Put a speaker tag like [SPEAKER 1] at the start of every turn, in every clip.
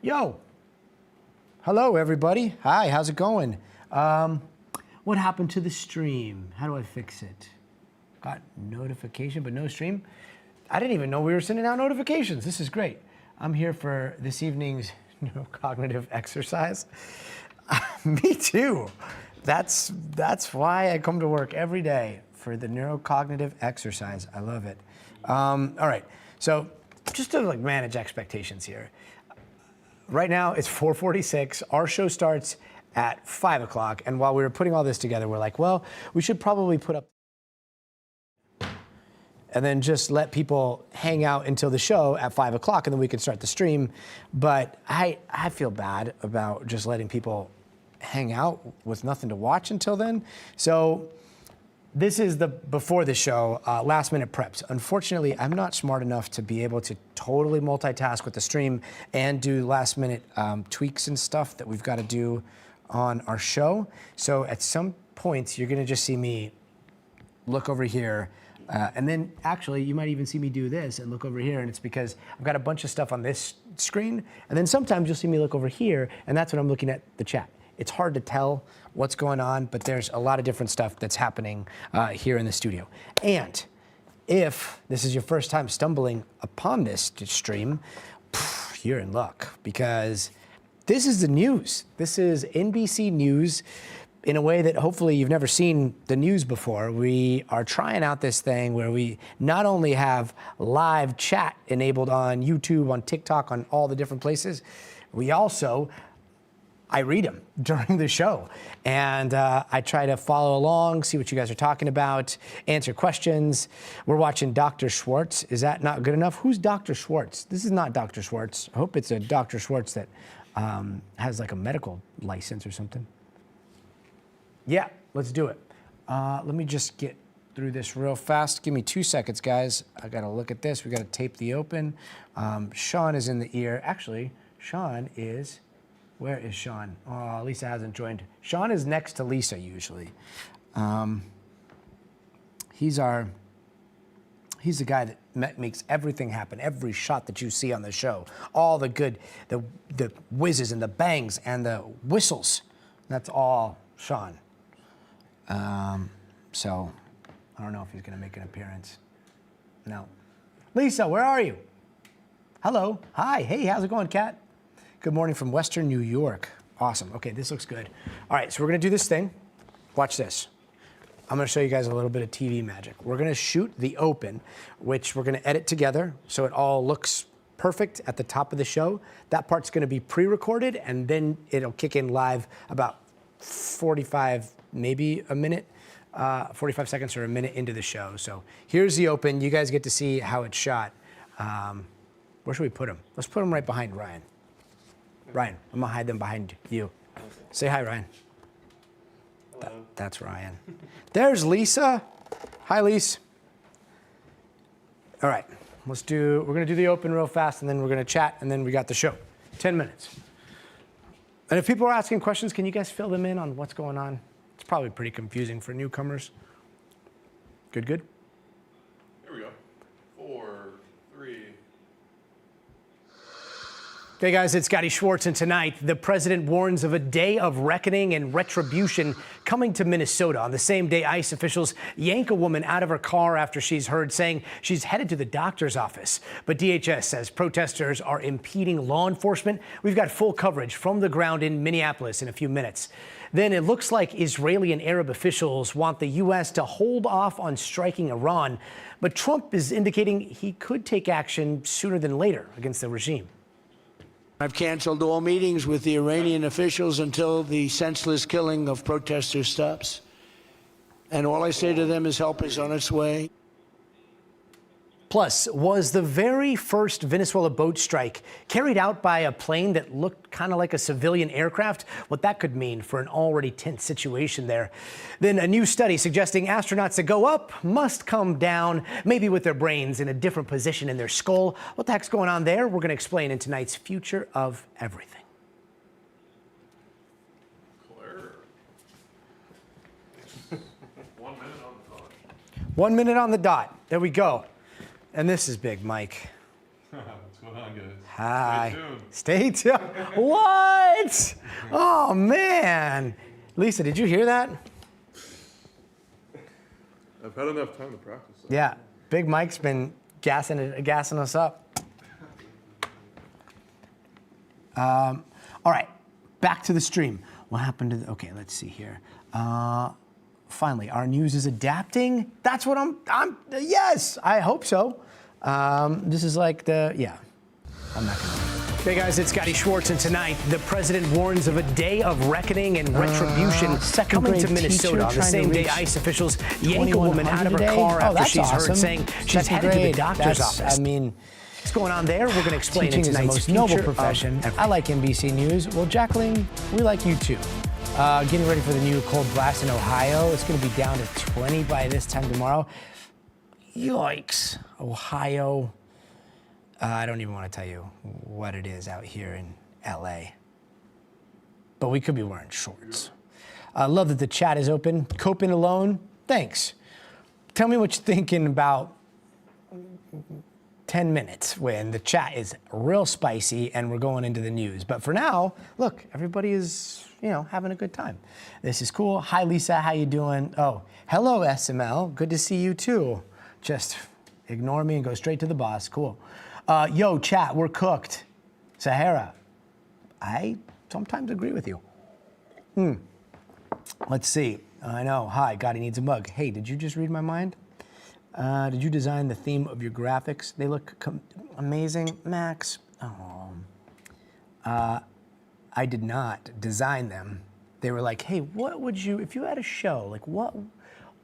[SPEAKER 1] Yo. Hello, everybody. Hi, how's it going? What happened to the stream? How do I fix it? Got notification, but no stream? I didn't even know we were sending out notifications. This is great. I'm here for this evening's neurocognitive exercise. Me too. That's why I come to work every day, for the neurocognitive exercise. I love it. All right, so just to manage expectations here. Right now it's 4:46. Our show starts at 5 o'clock, and while we were putting all this together, we're like, well, we should probably put up and then just let people hang out until the show at 5 o'clock, and then we can start the stream. But I feel bad about just letting people hang out with nothing to watch until then. So this is the before the show, last minute preps. Unfortunately, I'm not smart enough to be able to totally multitask with the stream and do last minute tweaks and stuff that we've got to do on our show. So at some points, you're gonna just see me look over here, and then actually you might even see me do this and look over here, and it's because I've got a bunch of stuff on this screen, and then sometimes you'll see me look over here, and that's when I'm looking at the chat. It's hard to tell what's going on, but there's a lot of different stuff that's happening here in the studio. And if this is your first time stumbling upon this stream, you're in luck, because this is the news. This is NBC News in a way that hopefully you've never seen the news before. We are trying out this thing where we not only have live chat enabled on YouTube, on TikTok, on all the different places, we also I read them during the show, and I try to follow along, see what you guys are talking about, answer questions. We're watching Dr. Schwartz. Is that not good enough? Who's Dr. Schwartz? This is not Dr. Schwartz. I hope it's a Dr. Schwartz that has like a medical license or something. Yeah, let's do it. Let me just get through this real fast. Give me 2 seconds, guys. I gotta look at this. We gotta tape the open. Sean is in the ear. Actually, Sean is, where is Sean? Oh, Lisa hasn't joined. Sean is next to Lisa usually. He's the guy that makes everything happen, every shot that you see on the show, all the good, the whizzes and the bangs and the whistles. That's all Sean. So I don't know if he's gonna make an appearance. No. Lisa, where are you? Hello, hi, hey, how's it going, Kat? Good morning from Western New York. Awesome, okay, this looks good. All right, so we're gonna do this thing. Watch this. I'm gonna show you guys a little bit of TV magic. We're gonna shoot the open, which we're gonna edit together so it all looks perfect at the top of the show. That part's gonna be pre-recorded, and then it'll kick in live about 45, maybe a minute, 45 seconds or a minute into the show. So here's the open. You guys get to see how it's shot. Where should we put him? Let's put him right behind Ryan. Ryan, I'm gonna hide them behind you. Say hi, Ryan. That's Ryan. There's Lisa. Hi, Lisa. All right, we're gonna do the open real fast, and then we're gonna chat, and then we got the show. 10 minutes. And if people are asking questions, can you guys fill them in on what's going on? It's probably pretty confusing for newcomers. Good, good?
[SPEAKER 2] Here we go. 4, 3.
[SPEAKER 1] Hey guys, it's Scotty Schwartz, and tonight the president warns of a day of reckoning and retribution coming to Minnesota. On the same day, ICE officials yank a woman out of her car after she's heard saying she's headed to the doctor's office. But DHS says protesters are impeding law enforcement. We've got full coverage from the ground in Minneapolis in a few minutes. Then it looks like Israeli and Arab officials want the U.S. to hold off on striking Iran. But Trump is indicating he could take action sooner than later against the regime.
[SPEAKER 3] I've canceled all meetings with the Iranian officials until the senseless killing of protesters stops. And all I say to them is help is on its way.
[SPEAKER 1] Plus, was the very first Venezuela boat strike carried out by a plane that looked kind of like a civilian aircraft? What that could mean for an already tense situation there. Then a new study suggesting astronauts that go up must come down, maybe with their brains in a different position in their skull. What the heck's going on there? We're going to explain in tonight's Future of Everything.
[SPEAKER 2] Claire. 1 minute on the dot.
[SPEAKER 1] 1 minute on the dot. There we go. And this is big, Mike.
[SPEAKER 2] What's going on, guys?
[SPEAKER 1] Hi. Stay tuned. What? Oh, man. Lisa, did you hear that?
[SPEAKER 2] I've had enough time to practice that.
[SPEAKER 1] Yeah. Big Mike's been gassing us up. All right. Back to the stream. What happened to okay, let's see here. Finally, our news is adapting. That's what yes, I hope so. This is like I'm not gonna. Hey guys, it's Scotty Schwartz, and tonight the president warns of a day of reckoning and retribution coming to Minnesota on the same day ICE officials yank a woman out of her car after she's heard saying she's headed to the doctor's office. I mean, what's going on there? We're going to explain it tonight's most noble profession. I like NBC News. Well, Jacqueline, we like you too. Getting ready for the new cold blast in Ohio. It's going to be down to 20 by this time tomorrow. Yikes, Ohio. I don't even want to tell you what it is out here in LA. But we could be wearing shorts. I love that the chat is open. Coping alone? Thanks. Tell me what you're thinking about 10 minutes when the chat is real spicy and we're going into the news. But for now, look, everybody is, having a good time. This is cool. Hi, Lisa. How you doing? Oh, hello, SML. Good to see you, too. Just ignore me and go straight to the boss. Cool. Yo, chat, we're cooked. Sahara, I sometimes agree with you. Let's see. I know. Hi, God, he needs a mug. Hey, did you just read my mind? Did you design the theme of your graphics? They look amazing, Max. Oh. I did not design them. They were like, hey, what would you, if you had a show, like what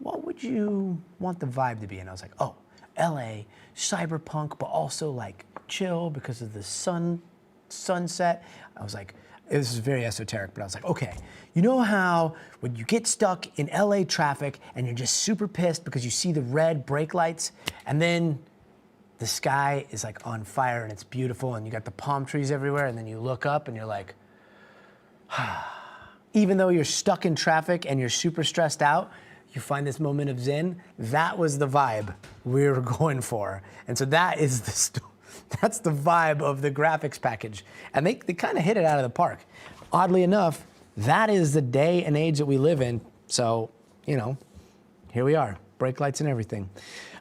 [SPEAKER 1] would you want the vibe to be? And I was like, oh, LA, cyberpunk, but also like chill because of the sunset. I was like, this is very esoteric, but I was like, okay, you know how when you get stuck in LA traffic and you're just super pissed because you see the red brake lights and then the sky is like on fire and it's beautiful and you got the palm trees everywhere and then you look up and you're like, even though you're stuck in traffic and you're super stressed out, you find this moment of zen. That was the vibe we were going for. And so that's the vibe of the graphics package. And they kind of hit it out of the park. Oddly enough, that is the day and age that we live in. So, here we are, brake lights and everything.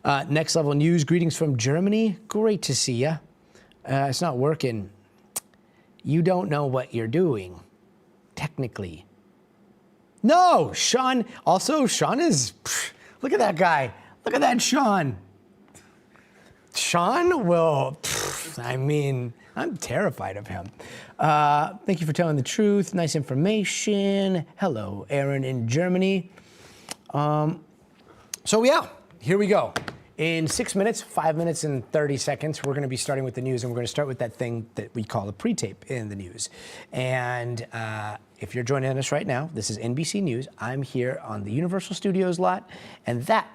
[SPEAKER 1] Next level news, greetings from Germany. Great to see ya. It's not working. You don't know what you're doing, technically. No, Sean. Also, Sean is, look at that guy. Look at that Sean. Sean will, I'm terrified of him. Thank you for telling the truth. Nice information. Hello, Aaron in Germany. So yeah, here we go. In 6 minutes, 5 minutes and 30 seconds, we're going to be starting with the news, and we're going to start with that thing that we call a pre-tape in the news. And if you're joining us right now, this is NBC News. I'm here on the Universal Studios lot, and that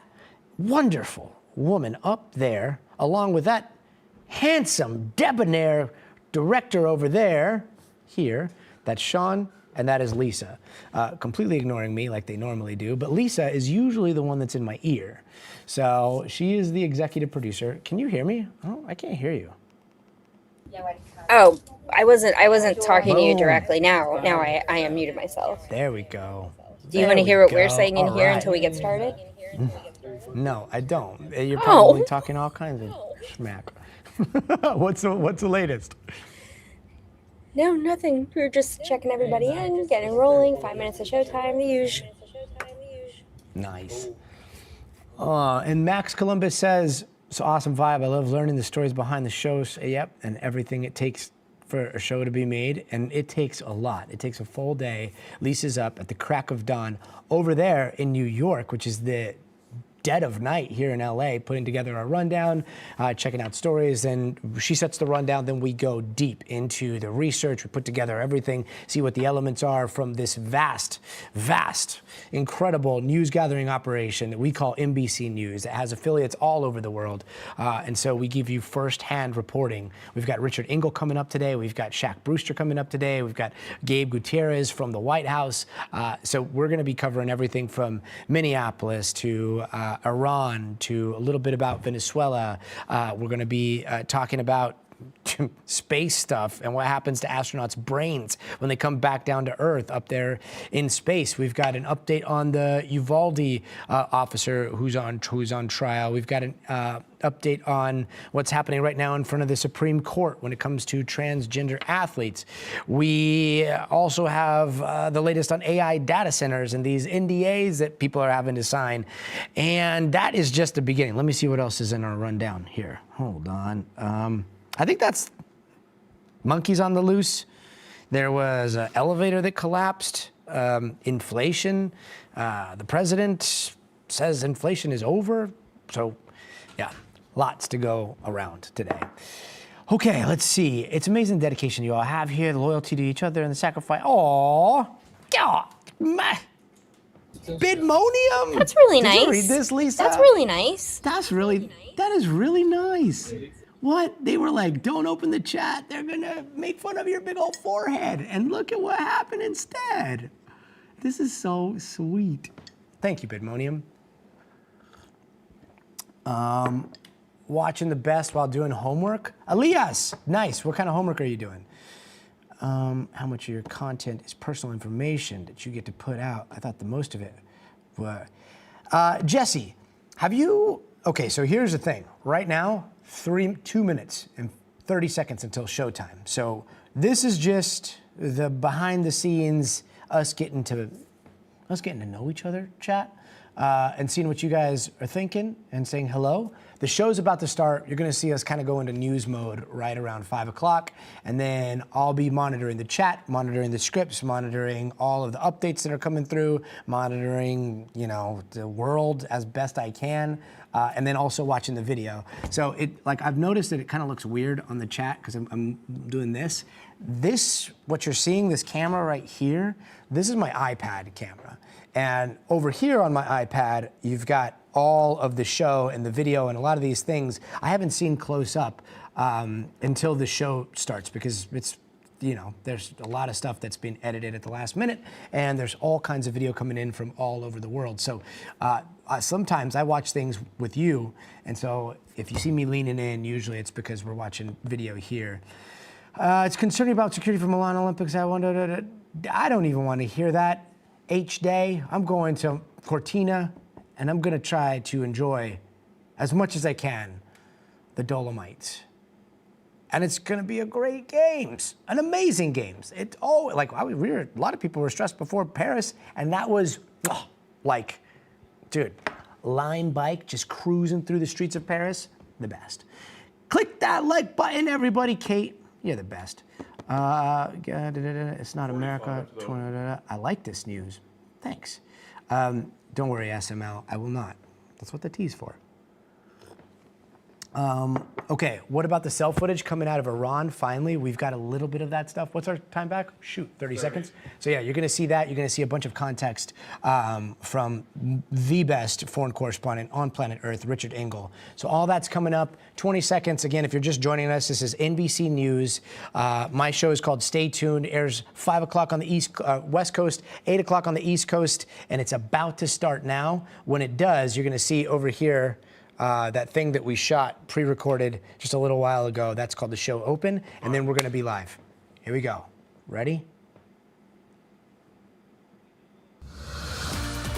[SPEAKER 1] wonderful woman up there, along with that handsome, debonair director over there, that's Sean, and that is Lisa. Completely ignoring me like they normally do, but Lisa is usually the one that's in my ear. So she is the executive producer. Can you hear me? Oh, I can't hear you.
[SPEAKER 4] Oh, I wasn't talking to you directly. Now I am muted myself.
[SPEAKER 1] There we go.
[SPEAKER 4] Do you want to hear what we're saying in here until we get started?
[SPEAKER 1] No, I don't. You're probably talking all kinds of smack. What's the latest?
[SPEAKER 4] No, nothing. We're just checking everybody in, getting rolling. 5 minutes of showtime, the usual.
[SPEAKER 1] Nice. And Max Columbus says, it's an awesome vibe. I love learning the stories behind the shows. Yep, and everything it takes for a show to be made. And it takes a lot. It takes a full day. Lisa's up at the crack of dawn over there in New York, which is the dead of night here in LA, putting together our rundown, checking out stories, and she sets the rundown, then we go deep into the research, we put together everything, see what the elements are from this vast, incredible news gathering operation that we call NBC News. It has affiliates all over the world, and so we give you first-hand reporting. We've got Richard Engel coming up today, we've got Shaq Brewster coming up today, we've got Gabe Gutierrez from the White House, so we're gonna be covering everything from Minneapolis to Iran to a little bit about Venezuela. We're going to be talking about space stuff and what happens to astronauts' brains when they come back down to Earth up there in space. We've got an update on the Uvalde officer who's on trial. We've got an update on what's happening right now in front of the Supreme Court when it comes to transgender athletes. We also have the latest on AI data centers and these NDAs that people are having to sign. And that is just the beginning. Let me see what else is in our rundown here. Hold on. I think that's monkeys on the loose. There was an elevator that collapsed. Inflation. The president says inflation is over. So, yeah, lots to go around today. Okay, let's see. It's amazing dedication you all have here, the loyalty to each other and the sacrifice. Aww. Bidmonium.
[SPEAKER 4] That's really nice.
[SPEAKER 1] Did you read this, Lisa?
[SPEAKER 4] That's really nice.
[SPEAKER 1] That is really nice. What? They were like, don't open the chat. They're gonna make fun of your big old forehead. And look at what happened instead. This is so sweet. Thank you, Bidmonium. Watching the best while doing homework. Elias, nice. What kind of homework are you doing? How much of your content is personal information that you get to put out? I thought the most of it was. Jesse, have you, okay, so here's the thing. Right now, 2 minutes and 30 seconds until showtime. So this is just the behind the scenes, us getting to know each other, chat, and seeing what you guys are thinking and saying hello. The show's about to start. You're gonna see us kind of go into news mode right around 5 o'clock, and then I'll be monitoring the chat, monitoring the scripts, monitoring all of the updates that are coming through, monitoring, you know, the world as best I can, and then also watching the video. So I've noticed that it kind of looks weird on the chat because I'm doing this. This, what you're seeing, this camera right here, this is my iPad camera. And over here on my iPad, you've got all of the show and the video and a lot of these things I haven't seen close up until the show starts because it's, you know, there's a lot of stuff that's been edited at the last minute and there's all kinds of video coming in from all over the world. So sometimes I watch things with you, and so if you see me leaning in, usually it's because we're watching video here. It's concerning about security for Milan Olympics. I don't even want to hear that. H-Day, I'm going to Cortina, and I'm gonna try to enjoy as much as I can the Dolomites. And it's gonna be a great games, an amazing games. It all like a lot of people were stressed before Paris, and that was like, dude, Lime bike just cruising through the streets of Paris, the best. Click that like button, everybody. Kate, you're the best. It's not America. I like this news. Thanks. Don't worry, SML. I will not. That's what the T's for. Okay, what about the cell footage coming out of Iran? Finally, we've got a little bit of that stuff. What's our time back? Shoot, 30 seconds. So yeah, you're gonna see that. You're gonna see a bunch of context from the best foreign correspondent on planet Earth, Richard Engel. So all that's coming up. 20 seconds. Again, if you're just joining us, this is NBC News. My show is called Stay Tuned. Airs 5 o'clock on the West Coast, 8 o'clock on the East Coast, and it's about to start now. When it does, you're gonna see over here that thing that we shot, pre-recorded just a little while ago. That's called the show open, and then we're gonna be live. Here we go. Ready?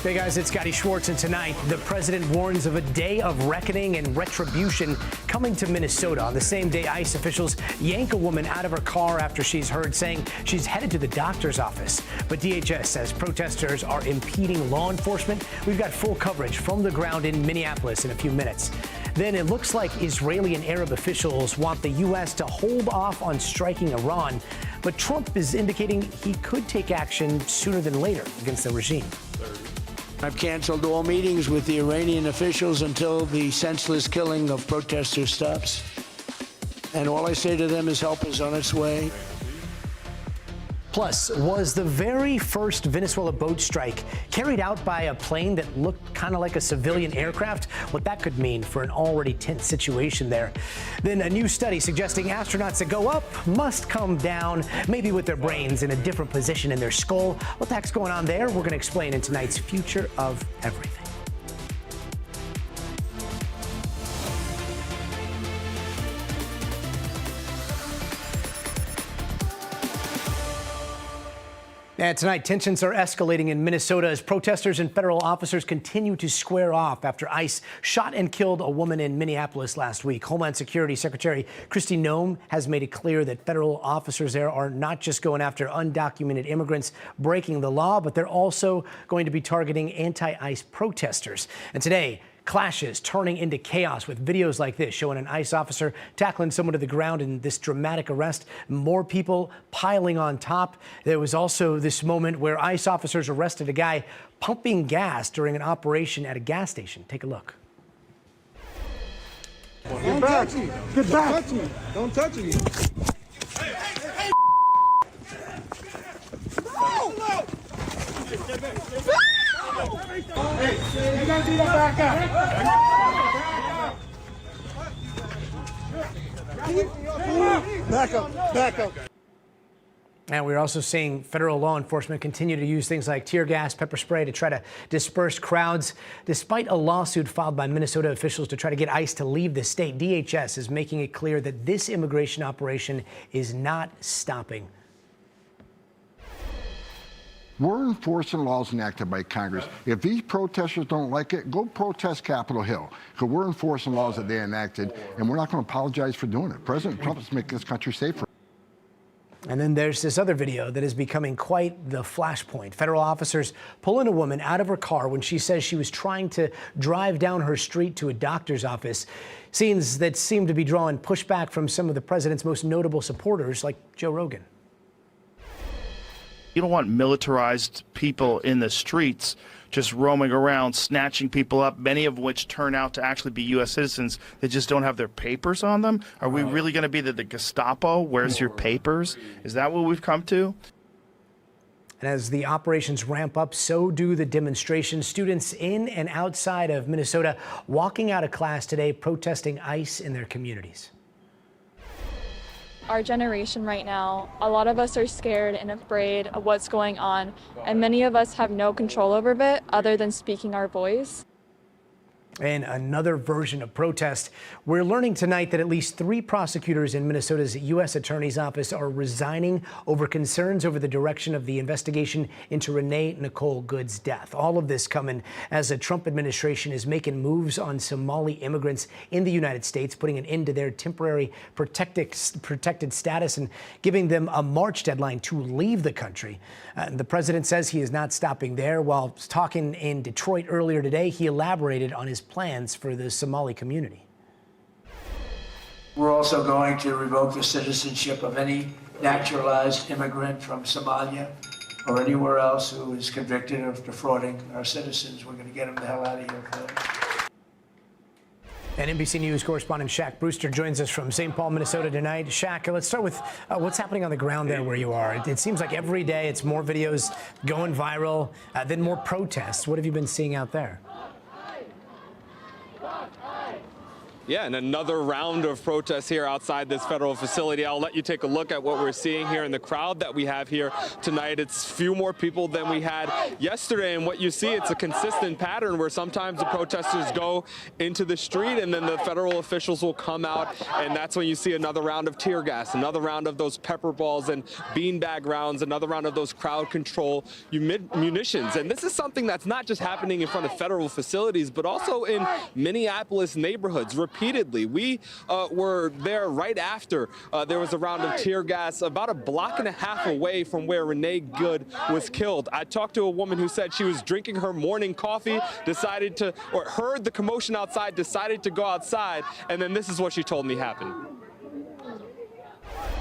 [SPEAKER 1] Hey guys, it's Scotty Schwartz, and tonight the president warns of a day of reckoning and retribution coming to Minnesota. On the same day, ICE officials yank a woman out of her car after she's heard saying she's headed to the doctor's office. But DHS says protesters are impeding law enforcement. We've got full coverage from the ground in Minneapolis in a few minutes. Then it looks like Israeli and Arab officials want the U.S. to hold off on striking Iran. But Trump is indicating he could take action sooner than later against the regime.
[SPEAKER 3] I've canceled all meetings with the Iranian officials until the senseless killing of protesters stops. And all I say to them is help is on its way.
[SPEAKER 1] Plus, was the very first Venezuela boat strike carried out by a plane that looked kind of like a civilian aircraft? What that could mean for an already tense situation there. Then a new study suggesting astronauts that go up must come down, maybe with their brains in a different position in their skull. What the heck's going on there? We're going to explain in tonight's Future of Everything. And tonight, tensions are escalating in Minnesota as protesters and federal officers continue to square off after ICE shot and killed a woman in Minneapolis last week. Homeland Security Secretary Kristi Noem has made it clear that federal officers there are not just going after undocumented immigrants breaking the law, but they're also going to be targeting anti-ICE protesters. And today, clashes turning into chaos with videos like this showing an ICE officer tackling someone to the ground in this dramatic arrest. More people piling on top. There was also this moment where ICE officers arrested a guy pumping gas during an operation at a gas station. Take a look.
[SPEAKER 5] Get back! Get back! Don't touch me! Hey, you guys need to back up. Back up.
[SPEAKER 1] And we're also seeing federal law enforcement continue to use things like tear gas, pepper spray to try to disperse crowds. Despite a lawsuit filed by Minnesota officials to try to get ICE to leave the state, DHS is making it clear that this immigration operation is not stopping.
[SPEAKER 6] We're enforcing laws enacted by Congress. If these protesters don't like it, go protest Capitol Hill, because we're enforcing laws that they enacted, and we're not going to apologize for doing it. President Trump is making this country safer.
[SPEAKER 1] And then there's this other video that is becoming quite the flashpoint. Federal officers pulling a woman out of her car when she says she was trying to drive down her street to a doctor's office. Scenes that seem to be drawing pushback from some of the president's most notable supporters, like Joe Rogan.
[SPEAKER 7] You don't want militarized people in the streets just roaming around, snatching people up, many of which turn out to actually be U.S. citizens that just don't have their papers on them. Are we really going to be the Gestapo? Where's your papers? Is that what we've come to?
[SPEAKER 1] And as the operations ramp up, so do the demonstrations. Students in and outside of Minnesota walking out of class today protesting ICE in their communities.
[SPEAKER 8] Our generation right now, a lot of us are scared and afraid of what's going on, and many of us have no control over it other than speaking our voice.
[SPEAKER 1] And another version of protest. We're learning tonight that at least 3 prosecutors in Minnesota's U.S. Attorney's Office are resigning over concerns over the direction of the investigation into Renee Nicole Good's death. All of this coming as the Trump administration is making moves on Somali immigrants in the United States, putting an end to their temporary protected status and giving them a March deadline to leave the country. The president says he is not stopping there. While talking in Detroit earlier today, he elaborated on his plans for the Somali community.
[SPEAKER 3] We're also going to revoke the citizenship of any naturalized immigrant from Somalia or anywhere else who is convicted of defrauding our citizens. We're going to get them the hell out of here.
[SPEAKER 1] And NBC News correspondent Shaq Brewster joins us from St. Paul, Minnesota tonight. Shaq, let's start with what's happening on the ground there where you are. It seems like every day it's more videos going viral, then more protests. What have you been seeing out there?
[SPEAKER 9] Yeah, and another round of protests here outside this federal facility. I'll let you take a look at what we're seeing here in the crowd that we have here tonight. It's few more people than we had yesterday, and what you see, it's a consistent pattern where sometimes the protesters go into the street and then the federal officials will come out, and that's when you see another round of tear gas, another round of those pepper balls and beanbag rounds, another round of those crowd control munitions. And this is something that's not just happening in front of federal facilities, but also in Minneapolis neighborhoods. Repeatedly. We were there right after there was a round of tear gas about a block and a half away from where Renee Good was killed. I talked to a woman who said she was drinking her morning coffee, decided to, or heard the commotion outside, decided to go outside, and then this is what she told me happened.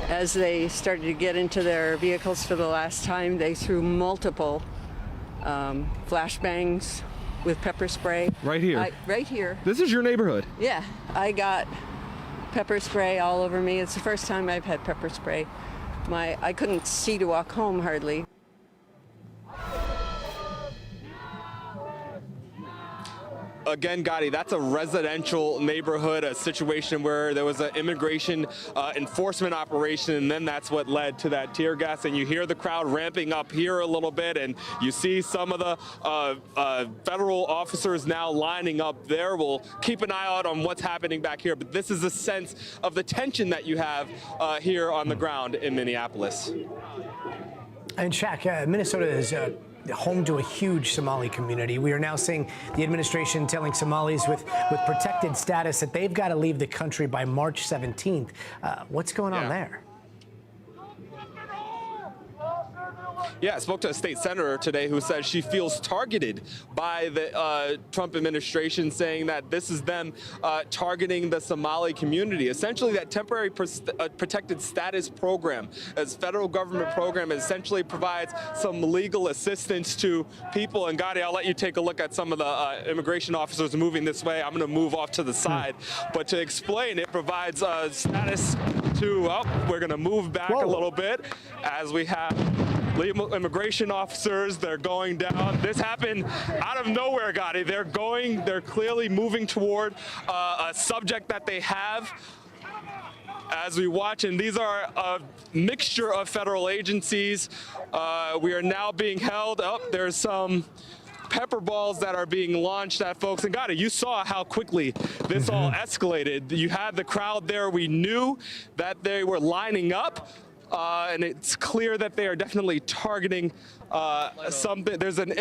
[SPEAKER 10] As they started to get into their vehicles for the last time, they threw multiple flashbangs with pepper spray.
[SPEAKER 11] Right here?
[SPEAKER 10] Right here.
[SPEAKER 11] This is your neighborhood?
[SPEAKER 10] Yeah. I got pepper spray all over me. It's the first time I've had pepper spray. I couldn't see to walk home hardly.
[SPEAKER 9] Again, Gotti, that's a residential neighborhood, a situation where there was an immigration enforcement operation, and then that's what led to that tear gas. And you hear the crowd ramping up here a little bit, and you see some of the federal officers now lining up there. We'll keep an eye out on what's happening back here, but this is a sense of the tension that you have here on the ground in Minneapolis.
[SPEAKER 1] And Shaq, Minnesota is home to a huge Somali community. We are now seeing the administration telling Somalis with protected status that they've got to leave the country by March 17th. What's going on there?
[SPEAKER 9] Yeah, I spoke to a state senator today who says she feels targeted by the Trump administration, saying that this is them targeting the Somali community. Essentially, that temporary protected status program, as federal government program, essentially provides some legal assistance to people. And Gotti, I'll let you take a look at some of the immigration officers moving this way. I'm going to move off to the side. But to explain, it provides status to, we're going to move back a little bit as we have immigration officers. They're going down. This happened out of nowhere, Gotti. They're clearly moving toward a subject that they have as we watch, and these are a mixture of federal agencies. We are now being held up. There's some pepper balls that are being launched at folks. And Gotti, you saw how quickly this all escalated. You had the crowd there. We knew that they were lining up. And it's clear that they are definitely targeting something. There's an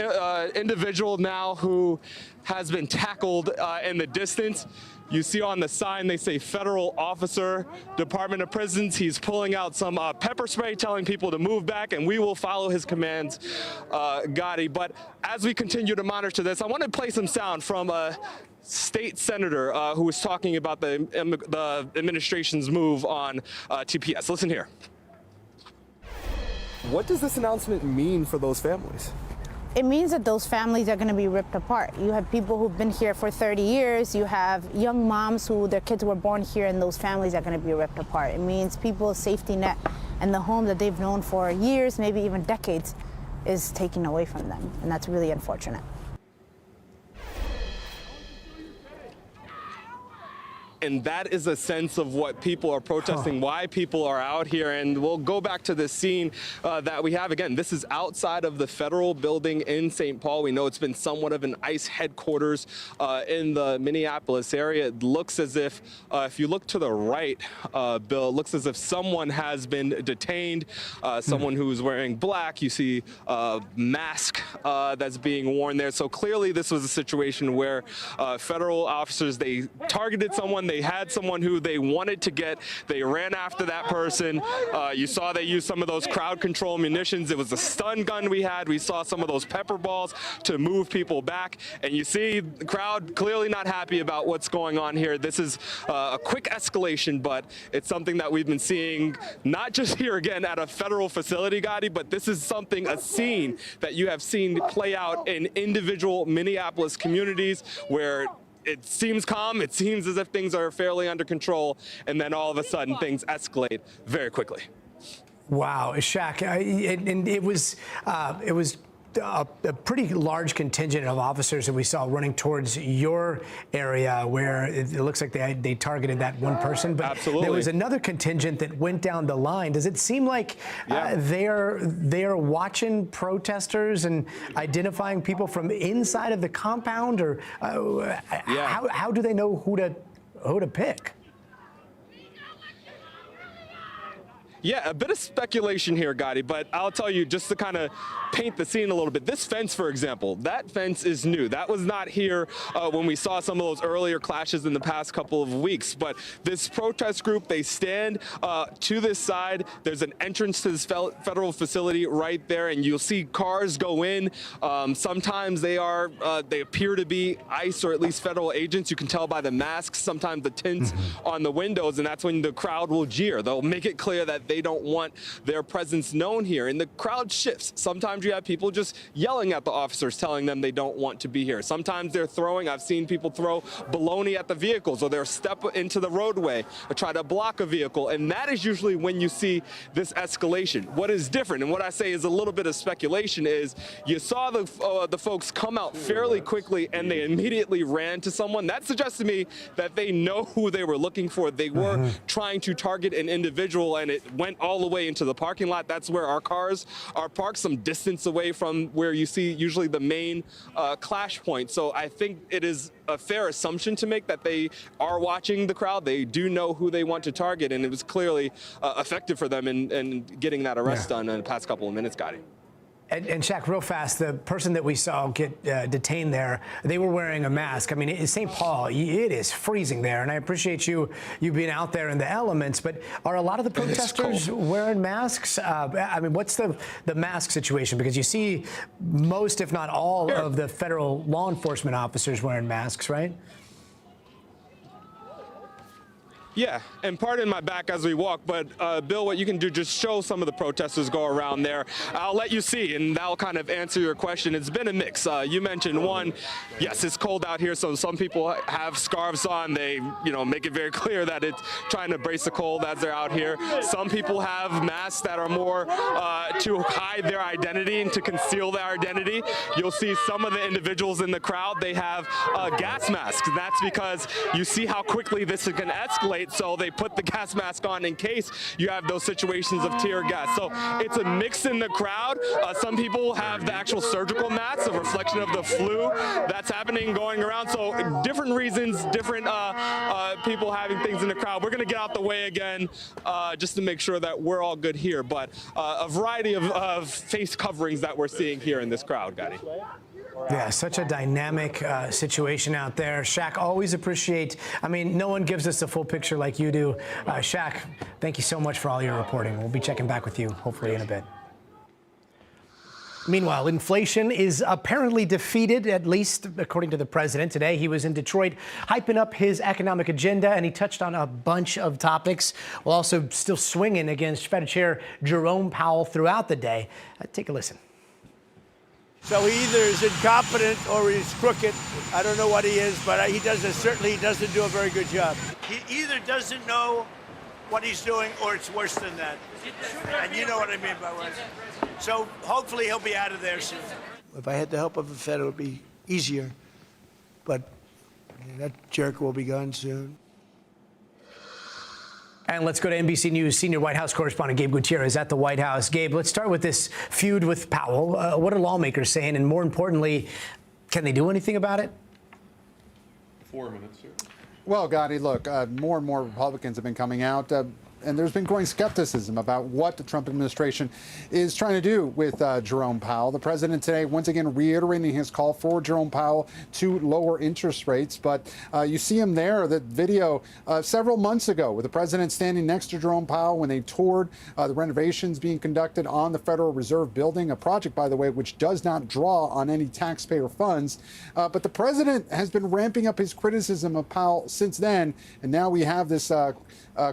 [SPEAKER 9] individual now who has been tackled in the distance. You see on the sign, they say federal officer, Department of Prisons. He's pulling out some pepper spray, telling people to move back, and we will follow his commands, Gotti. But as we continue to monitor this, I want to play some sound from a state senator who was talking about the administration's move on TPS. Listen here.
[SPEAKER 11] What does this announcement mean for those families?
[SPEAKER 12] It means that those families are going to be ripped apart. You have people who've been here for 30 years. You have young moms who their kids were born here, and those families are going to be ripped apart. It means people's safety net and the home that they've known for years, maybe even decades, is taken away from them, and that's really unfortunate.
[SPEAKER 9] And that is a sense of what people are protesting, why people are out here. And we'll go back to the scene that we have. Again, this is outside of the federal building in St. Paul. We know it's been somewhat of an ICE headquarters in the Minneapolis area. It looks as if you look to the right, Bill, it looks as if someone has been detained, someone who's wearing black. You see a mask that's being worn there. So clearly this was a situation where federal officers, they targeted someone. They had someone who they wanted to get. They ran after that person. You saw they used some of those crowd control munitions. It was a stun gun we had. We saw some of those pepper balls to move people back. And you see the crowd clearly not happy about what's going on here. This is a quick escalation, but it's something that we've been seeing not just here again at a federal facility, Gotti, but this is something, a scene that you have seen play out in individual Minneapolis communities where it seems calm, it seems as if things are fairly under control, and then all of a sudden things escalate very quickly.
[SPEAKER 1] Wow, Shaq, and it was a pretty large contingent of officers that we saw running towards your area, where it looks like they targeted that one person. But
[SPEAKER 9] absolutely,
[SPEAKER 1] there was another contingent that went down the line. Does it seem like they are watching protesters and identifying people from inside of the compound, or how do they know who to pick?
[SPEAKER 9] Yeah, a bit of speculation here, Gotti, but I'll tell you, just to kind of paint the scene a little bit, this fence, for example, that fence is new. That was not here when we saw some of those earlier clashes in the past couple of weeks. But this protest group, they stand to this side. There's an entrance to this federal facility right there, and you'll see cars go in. Sometimes they appear to be ICE or at least federal agents. You can tell by the masks, sometimes the tints on the windows, and that's when the crowd will jeer. They'll make it clear that they don't want their presence known here, and the crowd shifts. Sometimes you have people just yelling at the officers, telling them they don't want to be here. Sometimes they're throwing, I've seen people throw baloney at the vehicles, or they'll step into the roadway or try to block a vehicle, and that is usually when you see this escalation. What is different, and what I say is a little bit of speculation, is you saw the folks come out fairly quickly and they immediately ran to someone. That suggests to me that they know who they were looking for. They were trying to target an individual, and it went all the way into the parking lot. That's where our cars are parked, some distance away from where you see usually the main clash point. So I think it is a fair assumption to make that they are watching the crowd. They do know who they want to target, and it was clearly effective for them in getting that arrest done in the past couple of minutes, Gotti.
[SPEAKER 1] And Shaq, real fast, the person that we saw get detained there, they were wearing a mask. I mean, in St. Paul, it is freezing there, and I appreciate you being out there in the elements, but are a lot of the protesters wearing masks? I mean, what's the mask situation? Because you see most, if not all, of the federal law enforcement officers wearing masks, right?
[SPEAKER 9] Yeah, and pardon my back as we walk, but Bill, what you can do, just show some of the protesters go around there. I'll let you see, and that'll kind of answer your question. It's been a mix. You mentioned one, yes, it's cold out here, so some people have scarves on. They, make it very clear that it's trying to brace the cold as they're out here. Some people have masks that are more to hide their identity and to conceal their identity. You'll see some of the individuals in the crowd, they have gas masks. And that's because you see how quickly this can escalate. So they put the gas mask on in case you have those situations of tear gas. So it's a mix in the crowd. Some people have the actual surgical masks, a reflection of the flu that's happening going around. So different reasons, different people having things in the crowd. We're going to get out the way again just to make sure that we're all good here. But a variety of face coverings that we're seeing here in this crowd, Gotti.
[SPEAKER 1] Yeah, such a dynamic situation out there. Shaq, always appreciate, no one gives us a full picture like you do. Shaq, thank you so much for all your reporting. We'll be checking back with you hopefully in a bit. Meanwhile, inflation is apparently defeated, at least according to the president. Today, he was in Detroit hyping up his economic agenda, and he touched on a bunch of topics while also still swinging against Fed Chair Jerome Powell throughout the day. Take a listen.
[SPEAKER 3] So he either is incompetent or he's crooked. I don't know what he is, but certainly he doesn't do a very good job. He either doesn't know what he's doing or it's worse than that. And you know what I mean by what. So hopefully he'll be out of there soon. If I had the help of the Fed, it would be easier. But that jerk will be gone soon.
[SPEAKER 1] And let's go to NBC News senior White House correspondent Gabe Gutierrez at the White House. Gabe, let's start with this feud with Powell. What are lawmakers saying? And more importantly, can they do anything about it?
[SPEAKER 2] 4 minutes, sir.
[SPEAKER 13] Well, Gotti, look, more and more Republicans have been coming out. And there's been growing skepticism about what the Trump administration is trying to do with Jerome Powell. The president today, once again, reiterating his call for Jerome Powell to lower interest rates. But you see him there, that video several months ago with the president standing next to Jerome Powell when they toured the renovations being conducted on the Federal Reserve building, a project, by the way, which does not draw on any taxpayer funds. But the president has been ramping up his criticism of Powell since then. And now we have this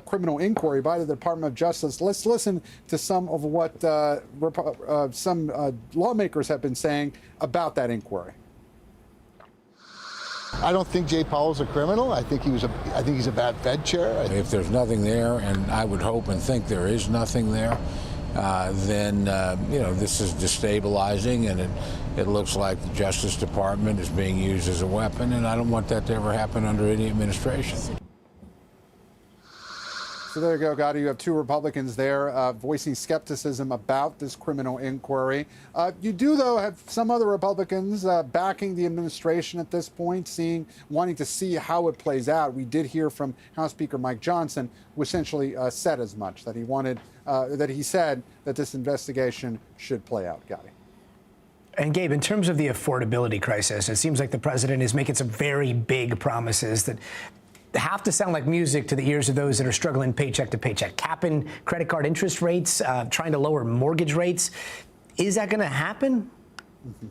[SPEAKER 13] criminal inquiry by the Department of Justice. Let's listen to some of what some lawmakers have been saying about that inquiry.
[SPEAKER 14] I don't think Jay Powell's a criminal. I think he's a bad Fed chair. If there's nothing there, and I would hope and think there is nothing there, then this is destabilizing, and it looks like the Justice Department is being used as a weapon, and I don't want that to ever happen under any administration.
[SPEAKER 13] So there you go, Gotti. You have two Republicans there voicing skepticism about this criminal inquiry. You do, though, have some other Republicans backing the administration at this point, wanting to see how it plays out. We did hear from House Speaker Mike Johnson, who essentially said as much, that he said that this investigation should play out. Gotti.
[SPEAKER 1] And Gabe, in terms of the affordability crisis, it seems like the president is making some very big promises that have to sound like music to the ears of those that are struggling paycheck to paycheck. Capping credit card interest rates, trying to lower mortgage rates. Is that going to happen?
[SPEAKER 13] Mm-hmm.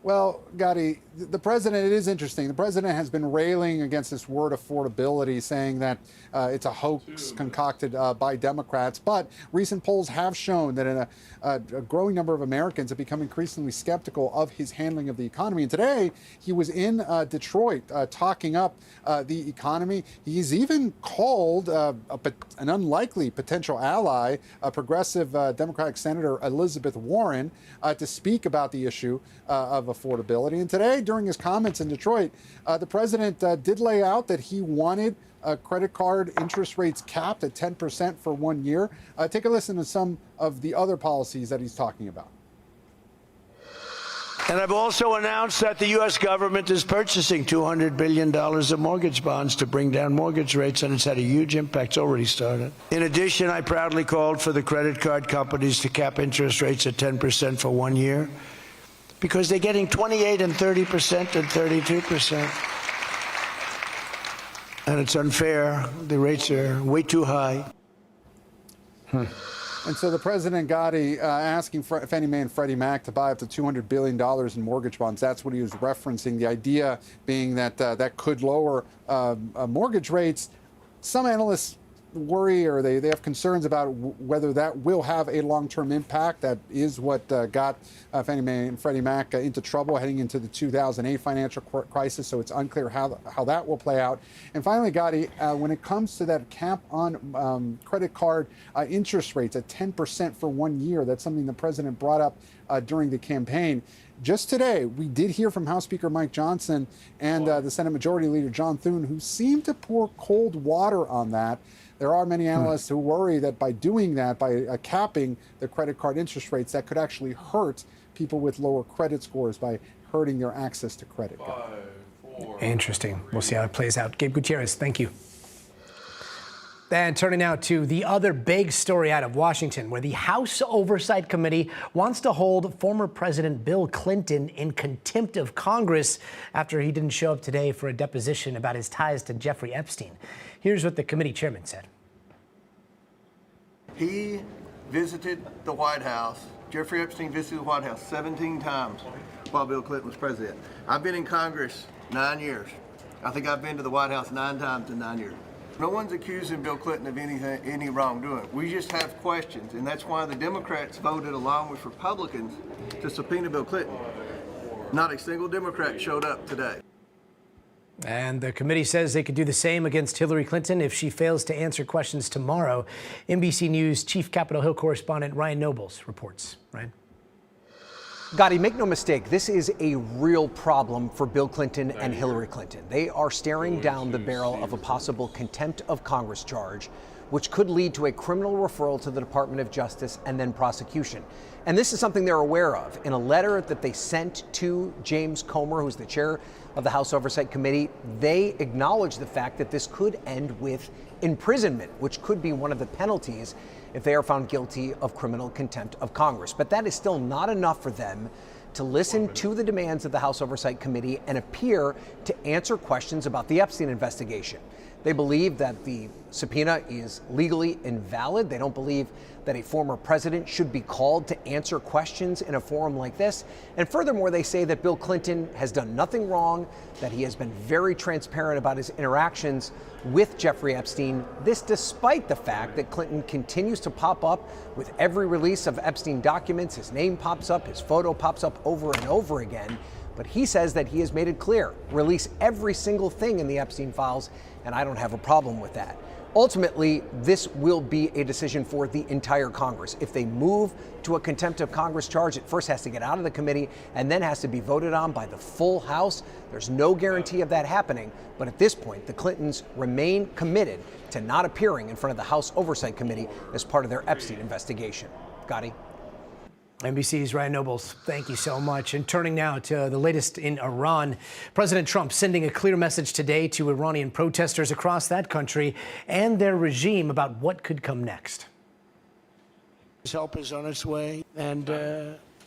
[SPEAKER 13] Well, Gotti, the president, it is interesting. The president has been railing against this word affordability, saying that it's a hoax concocted by Democrats. But recent polls have shown that a growing number of Americans have become increasingly skeptical of his handling of the economy. And today, he was in Detroit talking up the economy. He's even called an unlikely potential ally, progressive Democratic Senator Elizabeth Warren, to speak about the issue of affordability. And today, during his comments in Detroit, the president did lay out that he wanted credit card interest rates capped at 10% for 1 year. Take a listen to some of the other policies that he's talking about.
[SPEAKER 3] And I've also announced that the U.S. government is purchasing $200 billion of mortgage bonds to bring down mortgage rates, and it's had a huge impact. It's already started. In addition, I proudly called for the credit card companies to cap interest rates at 10% for 1 year, because they're getting 28 and 30% and 32%. And it's unfair. The rates are way too high.
[SPEAKER 13] And so the president, Gotti, asking Fannie Mae and Freddie Mac to buy up to $200 billion in mortgage bonds. That's what he was referencing. The idea being that that could lower mortgage rates. Some analysts worry, or they have concerns about whether that will have a long-term impact. That is what got Fannie Mae and Freddie Mac into trouble heading into the 2008 financial crisis, so it's unclear how that will play out. And finally, Gotti, when it comes to that cap on credit card interest rates at 10% for 1 year, that's something the president brought up during the campaign. Just today, we did hear from House Speaker Mike Johnson and the Senate Majority Leader John Thune, who seemed to pour cold water on that. There are many analysts who worry that by doing that, by capping the credit card interest rates, that could actually hurt people with lower credit scores by hurting their access to credit.
[SPEAKER 1] Interesting. We'll see how it plays out. Gabe Gutierrez, thank you. And turning now to the other big story out of Washington, where the House Oversight Committee wants to hold former President Bill Clinton in contempt of Congress after he didn't show up today for a deposition about his ties to Jeffrey Epstein. Here's what the committee chairman said.
[SPEAKER 15] He visited the White House. Jeffrey Epstein visited the White House 17 times while Bill Clinton was president. I've been in Congress 9 years. I think I've been to the White House 9 times in 9 years. No one's accusing Bill Clinton of any wrongdoing. We just have questions, and that's why the Democrats voted along with Republicans to subpoena Bill Clinton. Not a single Democrat showed up today.
[SPEAKER 1] And the committee says they could do the same against Hillary Clinton if she fails to answer questions tomorrow. NBC News Chief Capitol Hill correspondent Ryan Nobles reports. Ryan?
[SPEAKER 16] Gotti, make no mistake, this is a real problem for Bill Clinton and Hillary Clinton. They are staring down the barrel of a possible contempt of Congress charge, which could lead to a criminal referral to the Department of Justice and then prosecution. And this is something they're aware of. In a letter that they sent to James Comer, who's the chair of the House Oversight Committee, they acknowledge the fact that this could end with imprisonment, which could be one of the penalties if they are found guilty of criminal contempt of Congress. But that is still not enough for them to listen to the demands of the House Oversight Committee and appear to answer questions about the Epstein investigation. They believe that the subpoena is legally invalid. They don't believe that a former president should be called to answer questions in a forum like this. And furthermore, they say that Bill Clinton has done nothing wrong, that he has been very transparent about his interactions with Jeffrey Epstein. This despite the fact that Clinton continues to pop up with every release of Epstein documents. His name pops up, his photo pops up over and over again. But he says that he has made it clear, release every single thing in the Epstein files, and I don't have a problem with that. Ultimately, this will be a decision for the entire Congress. If they move to a contempt of Congress charge, it first has to get out of the committee and then has to be voted on by the full House. There's no guarantee of that happening. But at this point, the Clintons remain committed to not appearing in front of the House Oversight Committee as part of their Epstein investigation. Gotti?
[SPEAKER 1] NBC's Ryan Nobles, thank you so much. And turning now to the latest in Iran, President Trump sending a clear message today to Iranian protesters across that country and their regime about what could come next.
[SPEAKER 3] Help is on its way, and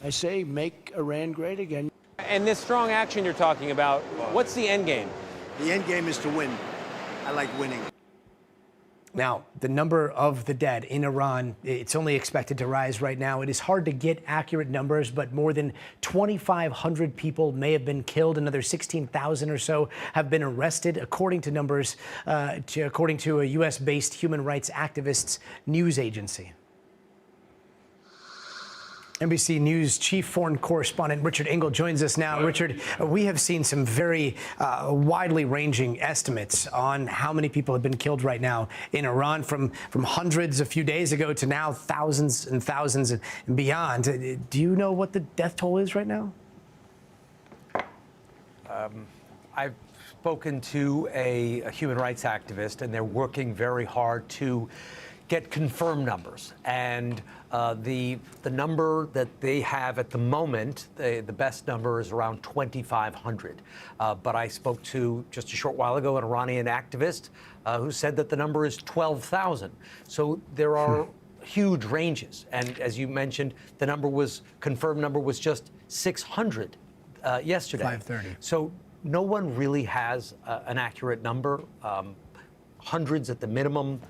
[SPEAKER 3] I say make Iran great again.
[SPEAKER 17] And this strong action you're talking about, what's the end game?
[SPEAKER 3] The end game is to win. I like winning.
[SPEAKER 1] Now, the number of the dead in Iran, it's only expected to rise right now. It is hard to get accurate numbers, but more than 2,500 people may have been killed. Another 16,000 or so have been arrested, according to numbers, according to a U.S.-based human rights activists news agency. NBC News chief foreign correspondent Richard Engel joins us now. Richard, we have seen some very widely ranging estimates on how many people have been killed right now in Iran, from hundreds a few days ago to now thousands and thousands and beyond. Do you know what the death toll is right now?
[SPEAKER 18] I've spoken to a human rights activist, and they're working very hard to get confirmed numbers. And the number that they have at the moment, the best number is around 2,500. But I spoke to, just a short while ago, an Iranian activist who said that the number is 12,000. So there are huge ranges. And as you mentioned, the confirmed number was just 600 yesterday.
[SPEAKER 1] 530.
[SPEAKER 18] So no one really has an accurate number. Hundreds at the minimum,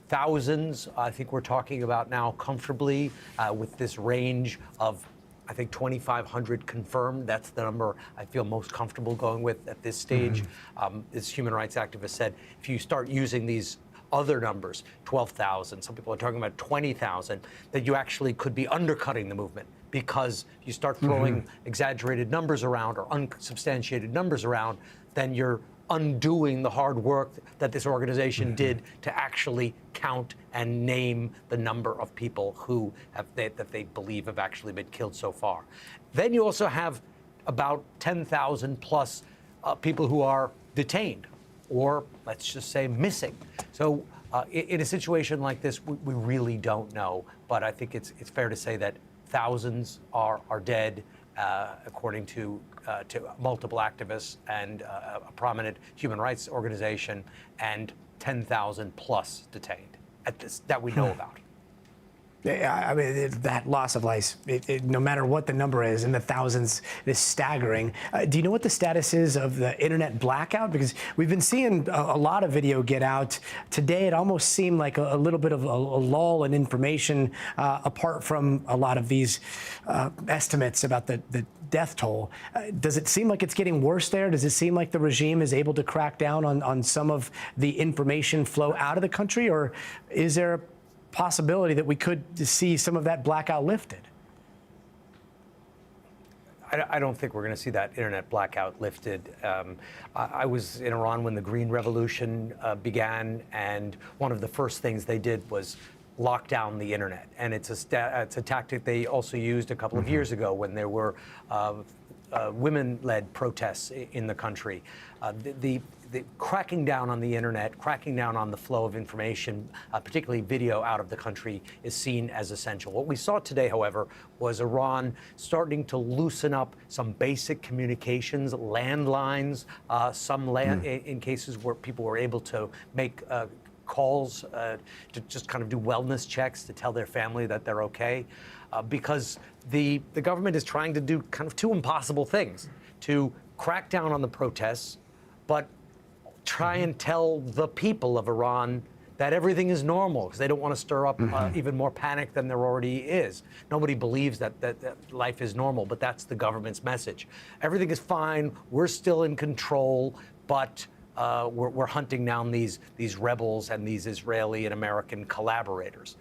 [SPEAKER 18] thousands. I think we're talking about now comfortably with this range of, I think, 2,500 confirmed. That's the number I feel most comfortable going with at this stage. This human rights activist said, if you start using these other numbers, 12,000, some people are talking about 20,000, that you actually could be undercutting the movement, because you start throwing exaggerated numbers around or unsubstantiated numbers around, then you're undoing the hard work that this organization did to actually count and name the number of people who that they believe have actually been killed so far. Then you also have about 10,000 plus people who are detained, or let's just say missing. So in a situation like this, we really don't know. But I think it's fair to say that thousands are dead, according to multiple activists and a prominent human rights organization, and 10,000 plus detained that we know about.
[SPEAKER 1] I mean, that loss of life, no matter what the number is, in the thousands, is staggering. Do you know what the status is of the internet blackout? Because we've been seeing a lot of video get out. Today, it almost seemed like a little bit of a lull in information, apart from a lot of these estimates about the death toll. Does it seem like it's getting worse there? Does it seem like the regime is able to crack down on some of the information flow out of the country? Or is there a possibility that we could see some of that blackout lifted?
[SPEAKER 18] I don't think we're going to see that internet blackout lifted. I was in Iran when the Green Revolution began, and one of the first things they did was lock down the internet. And it's a tactic they also used a couple of years ago when there were women-led protests in the country. The cracking down on the internet, cracking down on the flow of information, particularly video out of the country, is seen as essential. What we saw today, however, was Iran starting to loosen up some basic communications, landlines, in cases where people were able to make calls to just kind of do wellness checks to tell their family that they're okay, because the government is trying to do kind of two impossible things: to crack down on the protests, but try and tell the people of Iran that everything is normal, because they don't want to stir up even more panic than there already is. Nobody believes that life is normal, but that's the government's message. Everything is fine, we're still in control, but we're hunting down these rebels and these Israeli and American collaborators.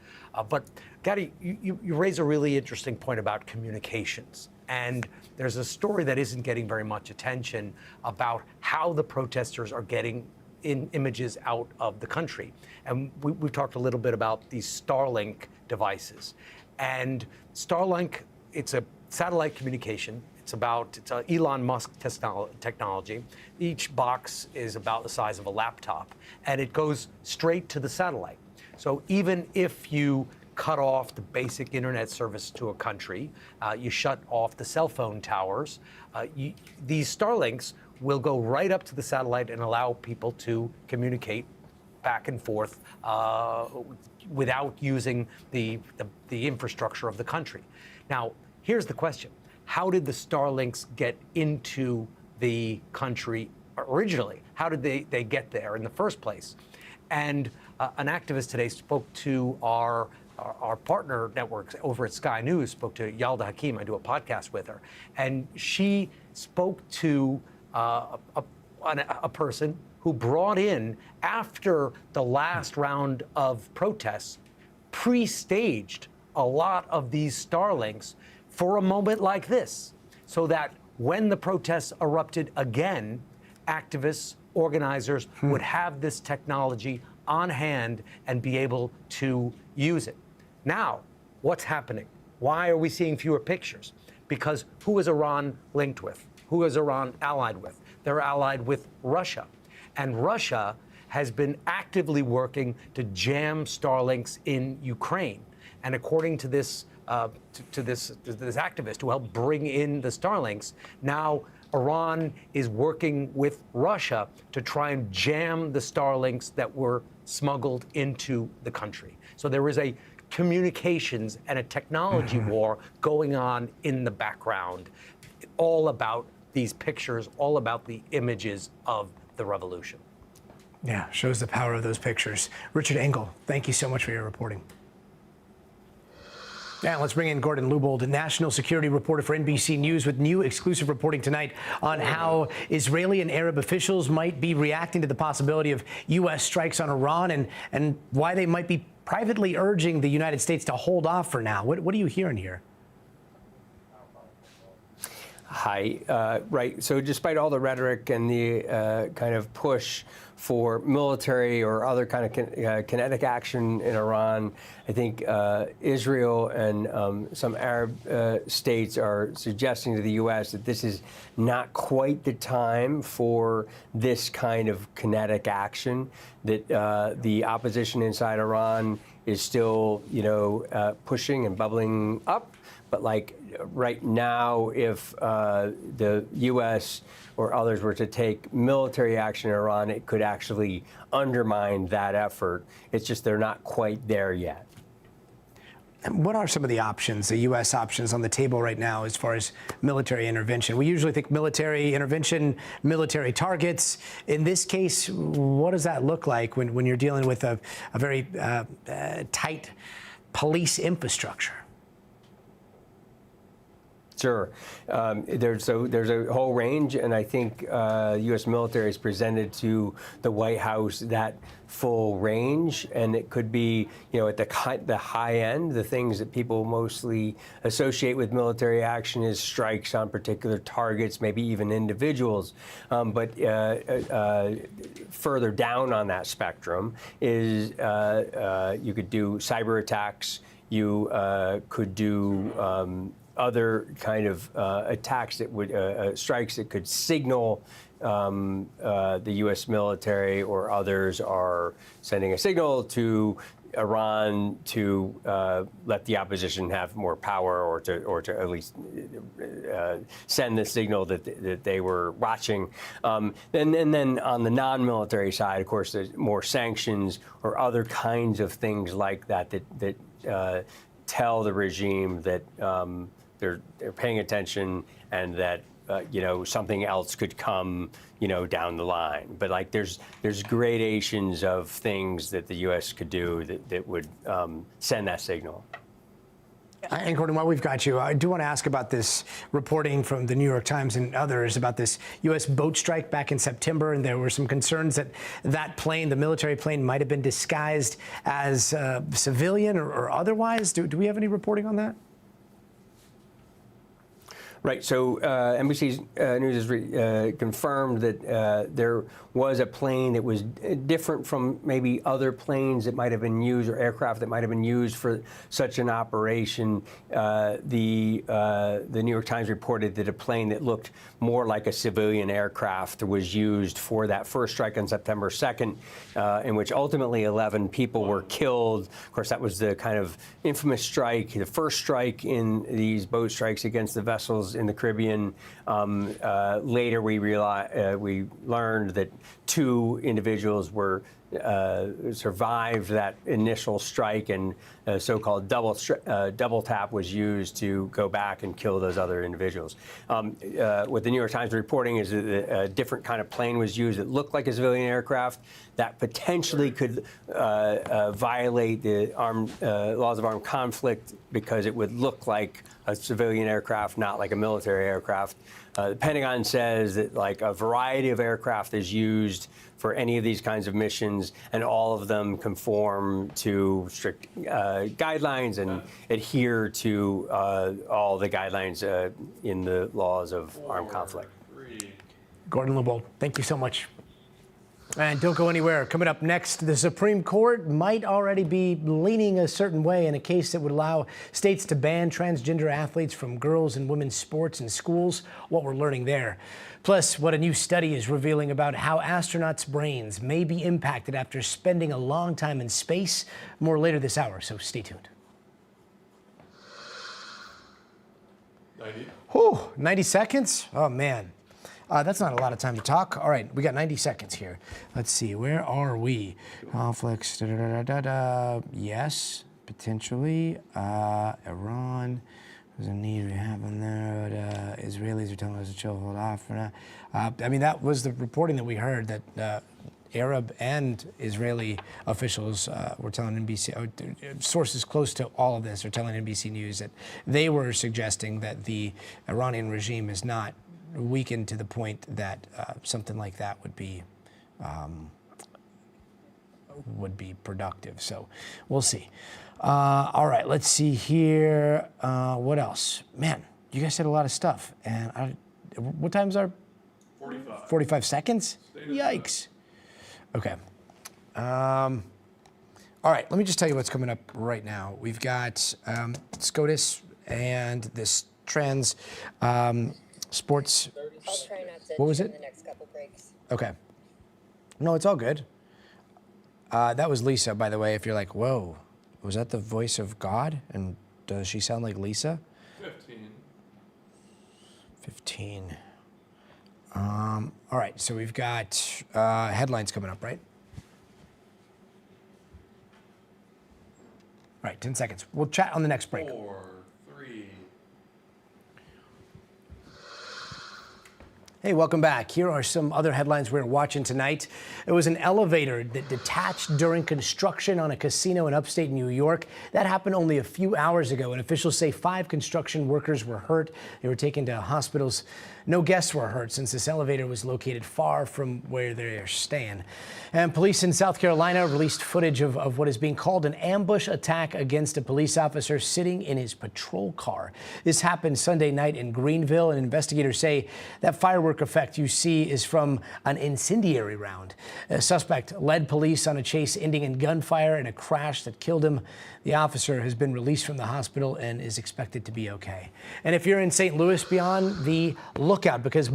[SPEAKER 18] But Gadi, you raise a really interesting point about communications. And there's a story that isn't getting very much attention about how the protesters are getting images out of the country. And we've talked a little bit about these Starlink devices. And Starlink, it's a satellite communication. It's an Elon Musk technology. Each box is about the size of a laptop, and it goes straight to the satellite. So even if you cut off the basic internet service to a country, you shut off the cell phone towers, these Starlinks will go right up to the satellite and allow people to communicate back and forth without using the infrastructure of the country. Now, here's the question. How did the Starlinks get into the country originally? How did they get there in the first place? And an activist today spoke to our partner networks over at Sky News, spoke to Yalda Hakim. I do a podcast with her. And she spoke to a person who brought in, after the last round of protests, pre-staged a lot of these Starlinks for a moment like this, so that when the protests erupted again, activists, organizers would have this technology on hand and be able to use it. Now, what's happening? Why are we seeing fewer pictures? Because who is Iran linked with? Who is Iran allied with? they're allied with Russia. And Russia has been actively working to jam Starlinks in Ukraine. And according to this this activist who helped bring in the Starlinks, now Iran is working with Russia to try and jam the Starlinks that were smuggled into the country. So there is a communications and a technology war going on in the background, all about these pictures, all about the images of the revolution.
[SPEAKER 1] Yeah, shows the power of those pictures. Richard Engel, thank you so much for your reporting. Now let's bring in Gordon Lubold, a national security reporter for NBC News, with new exclusive reporting tonight on how Israeli and Arab officials might be reacting to the possibility of U.S. strikes on Iran and why they might be privately urging the United States to hold off for now. What are you hearing here?
[SPEAKER 19] Hi. Right. So despite all the rhetoric and the kind of push for military or other kind of kinetic action in Iran, I think Israel and some Arab states are suggesting to the U.S. that this is not quite the time for this kind of kinetic action, that the opposition inside Iran is still, pushing and bubbling up. But like right now, if the U.S. or others were to take military action in Iran, it could actually undermine that effort. It's just they're not quite there yet.
[SPEAKER 1] And what are some of the options, the U.S. options on the table right now as far as military intervention? We usually think military intervention, military targets. In this case, what does that look like when you're dealing with a very tight police infrastructure?
[SPEAKER 19] Sure. There's a whole range, and I think U.S. military has presented to the White House that full range, and it could be, at the high end, the things that people mostly associate with military action is strikes on particular targets, maybe even individuals. But further down on that spectrum is you could do cyber attacks, you could do other kind of attacks that would, strikes that could signal the U.S. military or others are sending a signal to Iran to let the opposition have more power, or to at least send the signal that they were watching. And then on the non-military side, of course, there's more sanctions or other kinds of things like that tell the regime that they're paying attention and that something else could come down the line. But like there's gradations of things that the U.S. could do that would send that signal.
[SPEAKER 1] And Gordon, while we've got you, I do want to ask about this reporting from the New York Times and others about this U.S. boat strike back in September, and there were some concerns that plane, the military plane, might have been disguised as civilian or otherwise. Do we have any reporting on that?
[SPEAKER 19] Right. So NBC News has confirmed that there was a plane that was different from maybe other planes that might have been used or aircraft that might have been used for such an operation. The New York Times reported that a plane that looked more like a civilian aircraft was used for that first strike on September 2nd, in which ultimately 11 people were killed. Of course, that was the kind of infamous strike, the first strike in these boat strikes against the vessels in the Caribbean. Later, we learned that 2 individuals survived that initial strike, and a so-called double tap was used to go back and kill those other individuals. What the New York Times is reporting is that a different kind of plane was used that looked like a civilian aircraft that potentially could violate the laws of armed conflict because it would look like a civilian aircraft, not like a military aircraft. The Pentagon says that like a variety of aircraft is used for any of these kinds of missions, and all of them conform to strict guidelines and adhere to all the guidelines in the laws of armed conflict.
[SPEAKER 1] Gordon Lubold, thank you so much. And don't go anywhere. Coming up next, the Supreme Court might already be leaning a certain way in a case that would allow states to ban transgender athletes from girls' and women's sports in schools. What we're learning there. Plus, what a new study is revealing about how astronauts' brains may be impacted after spending a long time in space. More later this hour, so stay tuned. 90 seconds? Oh, man. That's not a lot of time to talk. All right, we got 90 seconds here. Let's see, where are we? Conflicts, yes, potentially. Iran, there's a need we have in there. Israelis are telling us to chill, hold off for now. I mean, that was the reporting that we heard, that Arab and Israeli officials were telling NBC, sources close to all of this are telling NBC News that they were suggesting that the Iranian regime is not weakened to the point that something like that would be productive. So we'll see. All right, let's see here. What else? Man, you guys said a lot of stuff. And what time's our? 45. 45 seconds? Yikes. Okay. All right, let me just tell you what's coming up right now. We've got SCOTUS and this trans sports.
[SPEAKER 4] I'll try not to
[SPEAKER 1] What was it?
[SPEAKER 4] in the next couple breaks.
[SPEAKER 1] Okay. No, it's all good. That was Lisa, by the way. If you're like, whoa, was that the voice of God? And does she sound like Lisa? 15. All right, so we've got headlines coming up, right? All right, 10 seconds. We'll chat on the next break.
[SPEAKER 2] 4, 3.
[SPEAKER 1] Hey, welcome back. Here are some other headlines we're watching tonight. It was an elevator that detached during construction on a casino in upstate New York. That happened only a few hours ago, and officials say 5 construction workers were hurt. They were taken to hospitals. No guests were hurt since this elevator was located far from where they're staying. And police in South Carolina released footage of what is being called an ambush attack against a police officer sitting in his patrol car. This happened Sunday night in Greenville, and investigators say that firework effect you see is from an incendiary round. A suspect led police on a chase ending in gunfire and a crash that killed him. The officer has been released from the hospital and is expected to be okay. And if you're in St. Louis, be on the lookout because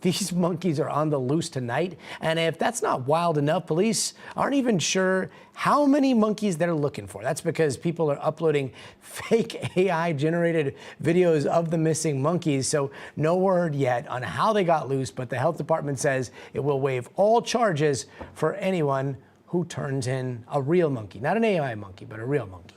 [SPEAKER 1] these monkeys are on the loose tonight. And if that's not wild enough, police aren't even sure how many monkeys they're looking for. That's because people are uploading fake AI-generated videos of the missing monkeys. So no word yet on how they got loose, but the health department says it will waive all charges for anyone who turns in a real monkey. Not an AI monkey, but a real monkey.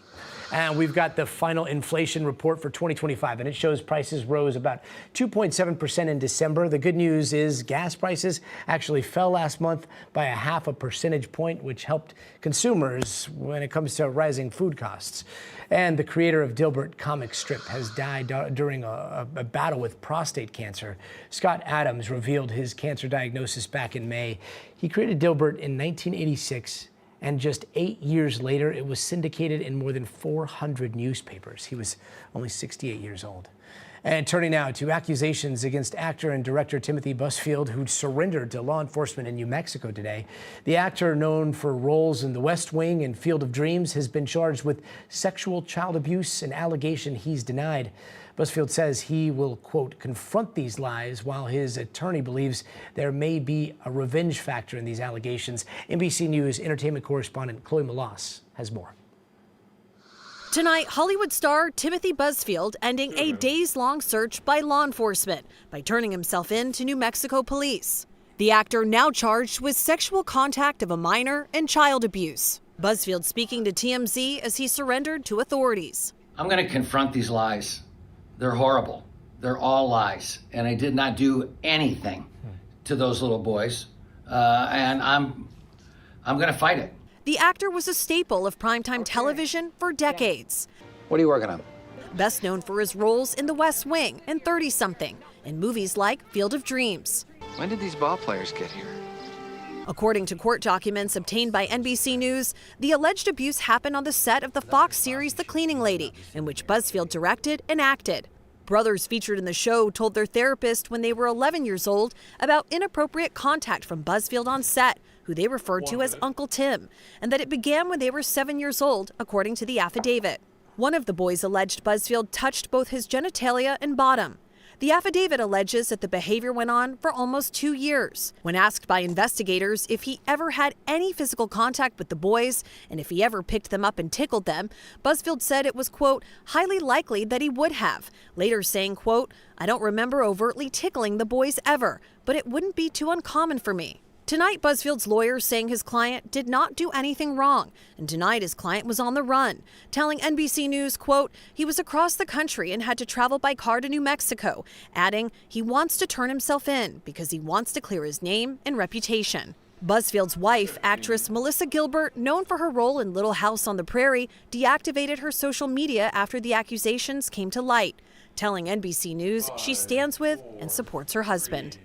[SPEAKER 1] And we've got the final inflation report for 2025, and it shows prices rose about 2.7% in December. The good news is gas prices actually fell last month by a 0.5 percentage point, which helped consumers when it comes to rising food costs. And the creator of Dilbert comic strip has died during a battle with prostate cancer. Scott Adams revealed his cancer diagnosis back in May. He created Dilbert in 1986. And just 8 years later, it was syndicated in more than 400 newspapers. He was only 68 years old. And turning now to accusations against actor and director Timothy Busfield, who surrendered to law enforcement in New Mexico today. The actor, known for roles in The West Wing and Field of Dreams, has been charged with sexual child abuse, an allegation he's denied. Busfield says he will, quote, confront these lies, while his attorney believes there may be a revenge factor in these allegations. NBC News entertainment correspondent Chloe Malas has more.
[SPEAKER 20] Tonight, Hollywood star Timothy Busfield ending a days-long search by law enforcement by turning himself in to New Mexico police. The actor now charged with sexual contact of a minor and child abuse. Busfield speaking to TMZ as he surrendered to authorities.
[SPEAKER 21] I'm going to confront these lies. They're horrible. They're all lies. And I did not do anything to those little boys. And I'm going to fight it.
[SPEAKER 20] The actor was a staple of primetime television for decades.
[SPEAKER 21] What are you working on?
[SPEAKER 20] Best known for his roles in The West Wing and 30-something, and movies like Field of Dreams.
[SPEAKER 22] When did these ball players get here?
[SPEAKER 20] According to court documents obtained by NBC News, the alleged abuse happened on the set of the Fox series The Cleaning Lady, in which Busfield directed and acted. Brothers featured in the show told their therapist when they were 11 years old about inappropriate contact from Busfield on set, who they referred to as Uncle Tim, and that it began when they were 7 years old, according to the affidavit. One of the boys alleged Busfield touched both his genitalia and bottom. The affidavit alleges that the behavior went on for almost 2 years. When asked by investigators if he ever had any physical contact with the boys and if he ever picked them up and tickled them, Busfield said it was, quote, highly likely that he would have, later saying, quote, I don't remember overtly tickling the boys ever, but it wouldn't be too uncommon for me. Tonight, Busfield's lawyer saying his client did not do anything wrong and denied his client was on the run, telling NBC News, quote, he was across the country and had to travel by car to New Mexico, adding he wants to turn himself in because he wants to clear his name and reputation. Busfield's wife, actress Melissa Gilbert, known for her role in Little House on the Prairie, deactivated her social media after the accusations came to light, telling NBC News she stands with and supports her husband.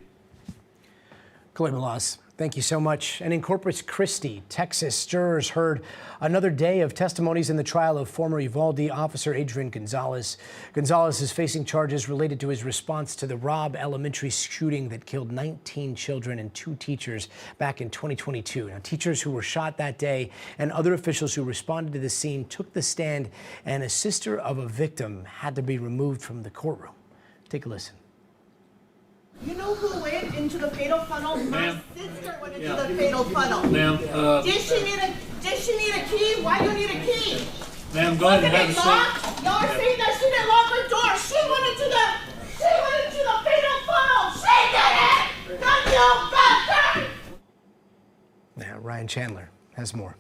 [SPEAKER 1] Chloe Malas, thank you so much. And in Corpus Christi, Texas, jurors heard another day of testimonies in the trial of former Uvalde officer Adrian Gonzalez. Gonzalez is facing charges related to his response to the Robb Elementary shooting that killed 19 children and 2 teachers back in 2022. Now, teachers who were shot that day and other officials who responded to the scene took the stand, and a sister of a victim had to be removed from the courtroom. Take a listen.
[SPEAKER 5] You know who went into the fatal funnel? My sister went into the
[SPEAKER 6] Yeah.
[SPEAKER 5] fatal funnel.
[SPEAKER 6] Ma'am,
[SPEAKER 5] Did she need a key? Why do you need a key?
[SPEAKER 6] ma'am, go ahead and have a seat.
[SPEAKER 5] Y'all are saying that she didn't lock her door. She went into the fatal funnel. She did it! Not you, bastard!
[SPEAKER 1] Now, Ryan Chandler has more.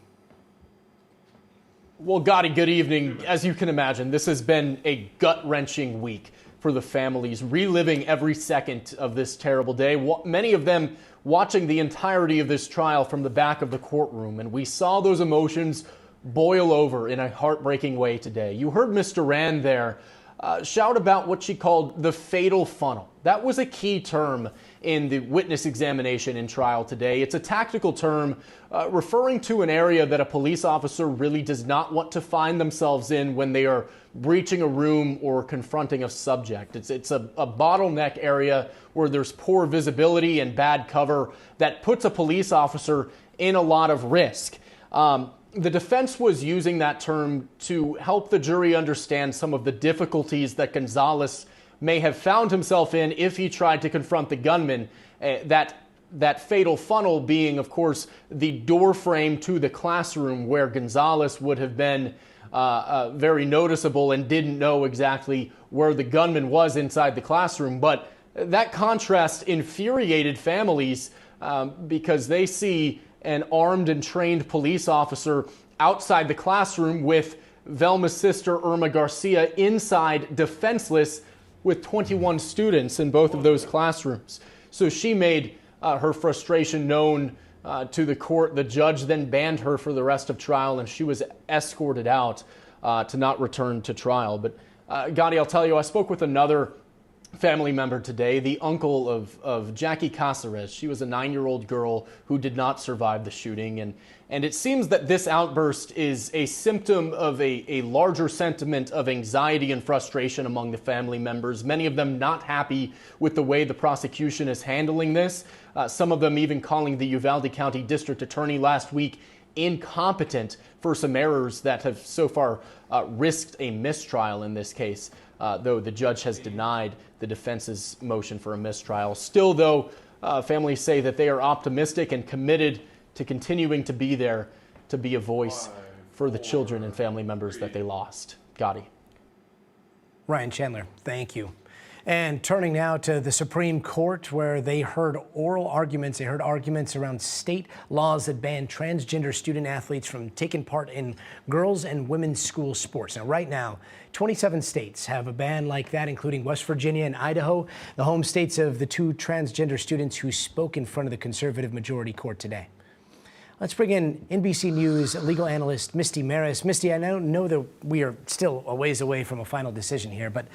[SPEAKER 23] Well, Gotti, good evening. As you can imagine, this has been a gut-wrenching week for the families, reliving every second of this terrible day. Many of them watching the entirety of this trial from the back of the courtroom, and we saw those emotions boil over in a heartbreaking way today. You heard Mr. Rand there shout about what she called the fatal funnel. That was a key term in the witness examination in trial today. It's a tactical term referring to an area that a police officer really does not want to find themselves in when they are breaching a room or confronting a subject. It's a bottleneck area where there's poor visibility and bad cover that puts a police officer in a lot of risk. The defense was using that term to help the jury understand some of the difficulties that Gonzalez may have found himself in if he tried to confront the gunman. That fatal funnel being, of course, the door frame to the classroom where Gonzalez would have been very noticeable and didn't know exactly where the gunman was inside the classroom. But that contrast infuriated families because they see an armed and trained police officer outside the classroom with Velma's sister, Irma Garcia, inside defenseless with 21 students in both of those classrooms. So she made her frustration known to the court. The judge then banned her for the rest of trial, and she was escorted out to not return to trial. But Gotti, I'll tell you, I spoke with another family member today, the uncle of Jackie Caceres. She was a 9-year-old girl who did not survive the shooting. And it seems that this outburst is a symptom of a larger sentiment of anxiety and frustration among the family members, many of them not happy with the way the prosecution is handling this. Some of them even calling the Uvalde County District Attorney last week incompetent for some errors that have so far risked a mistrial in this case, though the judge has denied the defense's motion for a mistrial. Still, though, families say that they are optimistic and committed to continuing to be there to be a voice for the children and family members that they lost. Gotti.
[SPEAKER 1] Ryan Chandler, thank you. And turning now to the Supreme Court, where they heard oral arguments. They heard arguments around state laws that ban transgender student athletes from taking part in girls' and women's school sports. Now, right now, 27 states have a ban like that, including West Virginia and Idaho, the home states of the 2 transgender students who spoke in front of the conservative majority court today. Let's bring in NBC News legal analyst Misty Maris. Misty, I know that we are still a ways away from a final decision here, but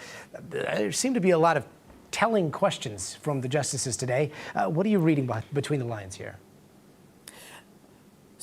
[SPEAKER 1] there seem to be a lot of telling questions from the justices today. What are you reading between the lines here?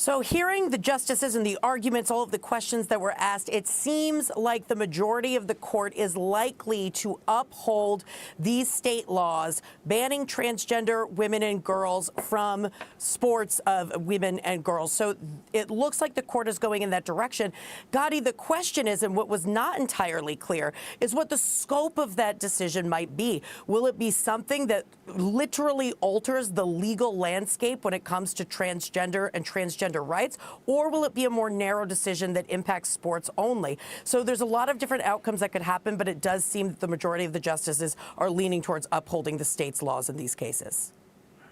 [SPEAKER 7] So hearing the justices and the arguments, all of the questions that were asked, it seems like the majority of the court is likely to uphold these state laws banning transgender women and girls from sports of women and girls. So it looks like the court is going in that direction. Gotti, the question is, and what was not entirely clear, is what the scope of that decision might be. Will it be something that literally alters the legal landscape when it comes to transgender and transgender rights, or will it be a more narrow decision that impacts sports only? So there's a lot of different outcomes that could happen, but it does seem that the majority of the justices are leaning towards upholding the state's laws in these cases.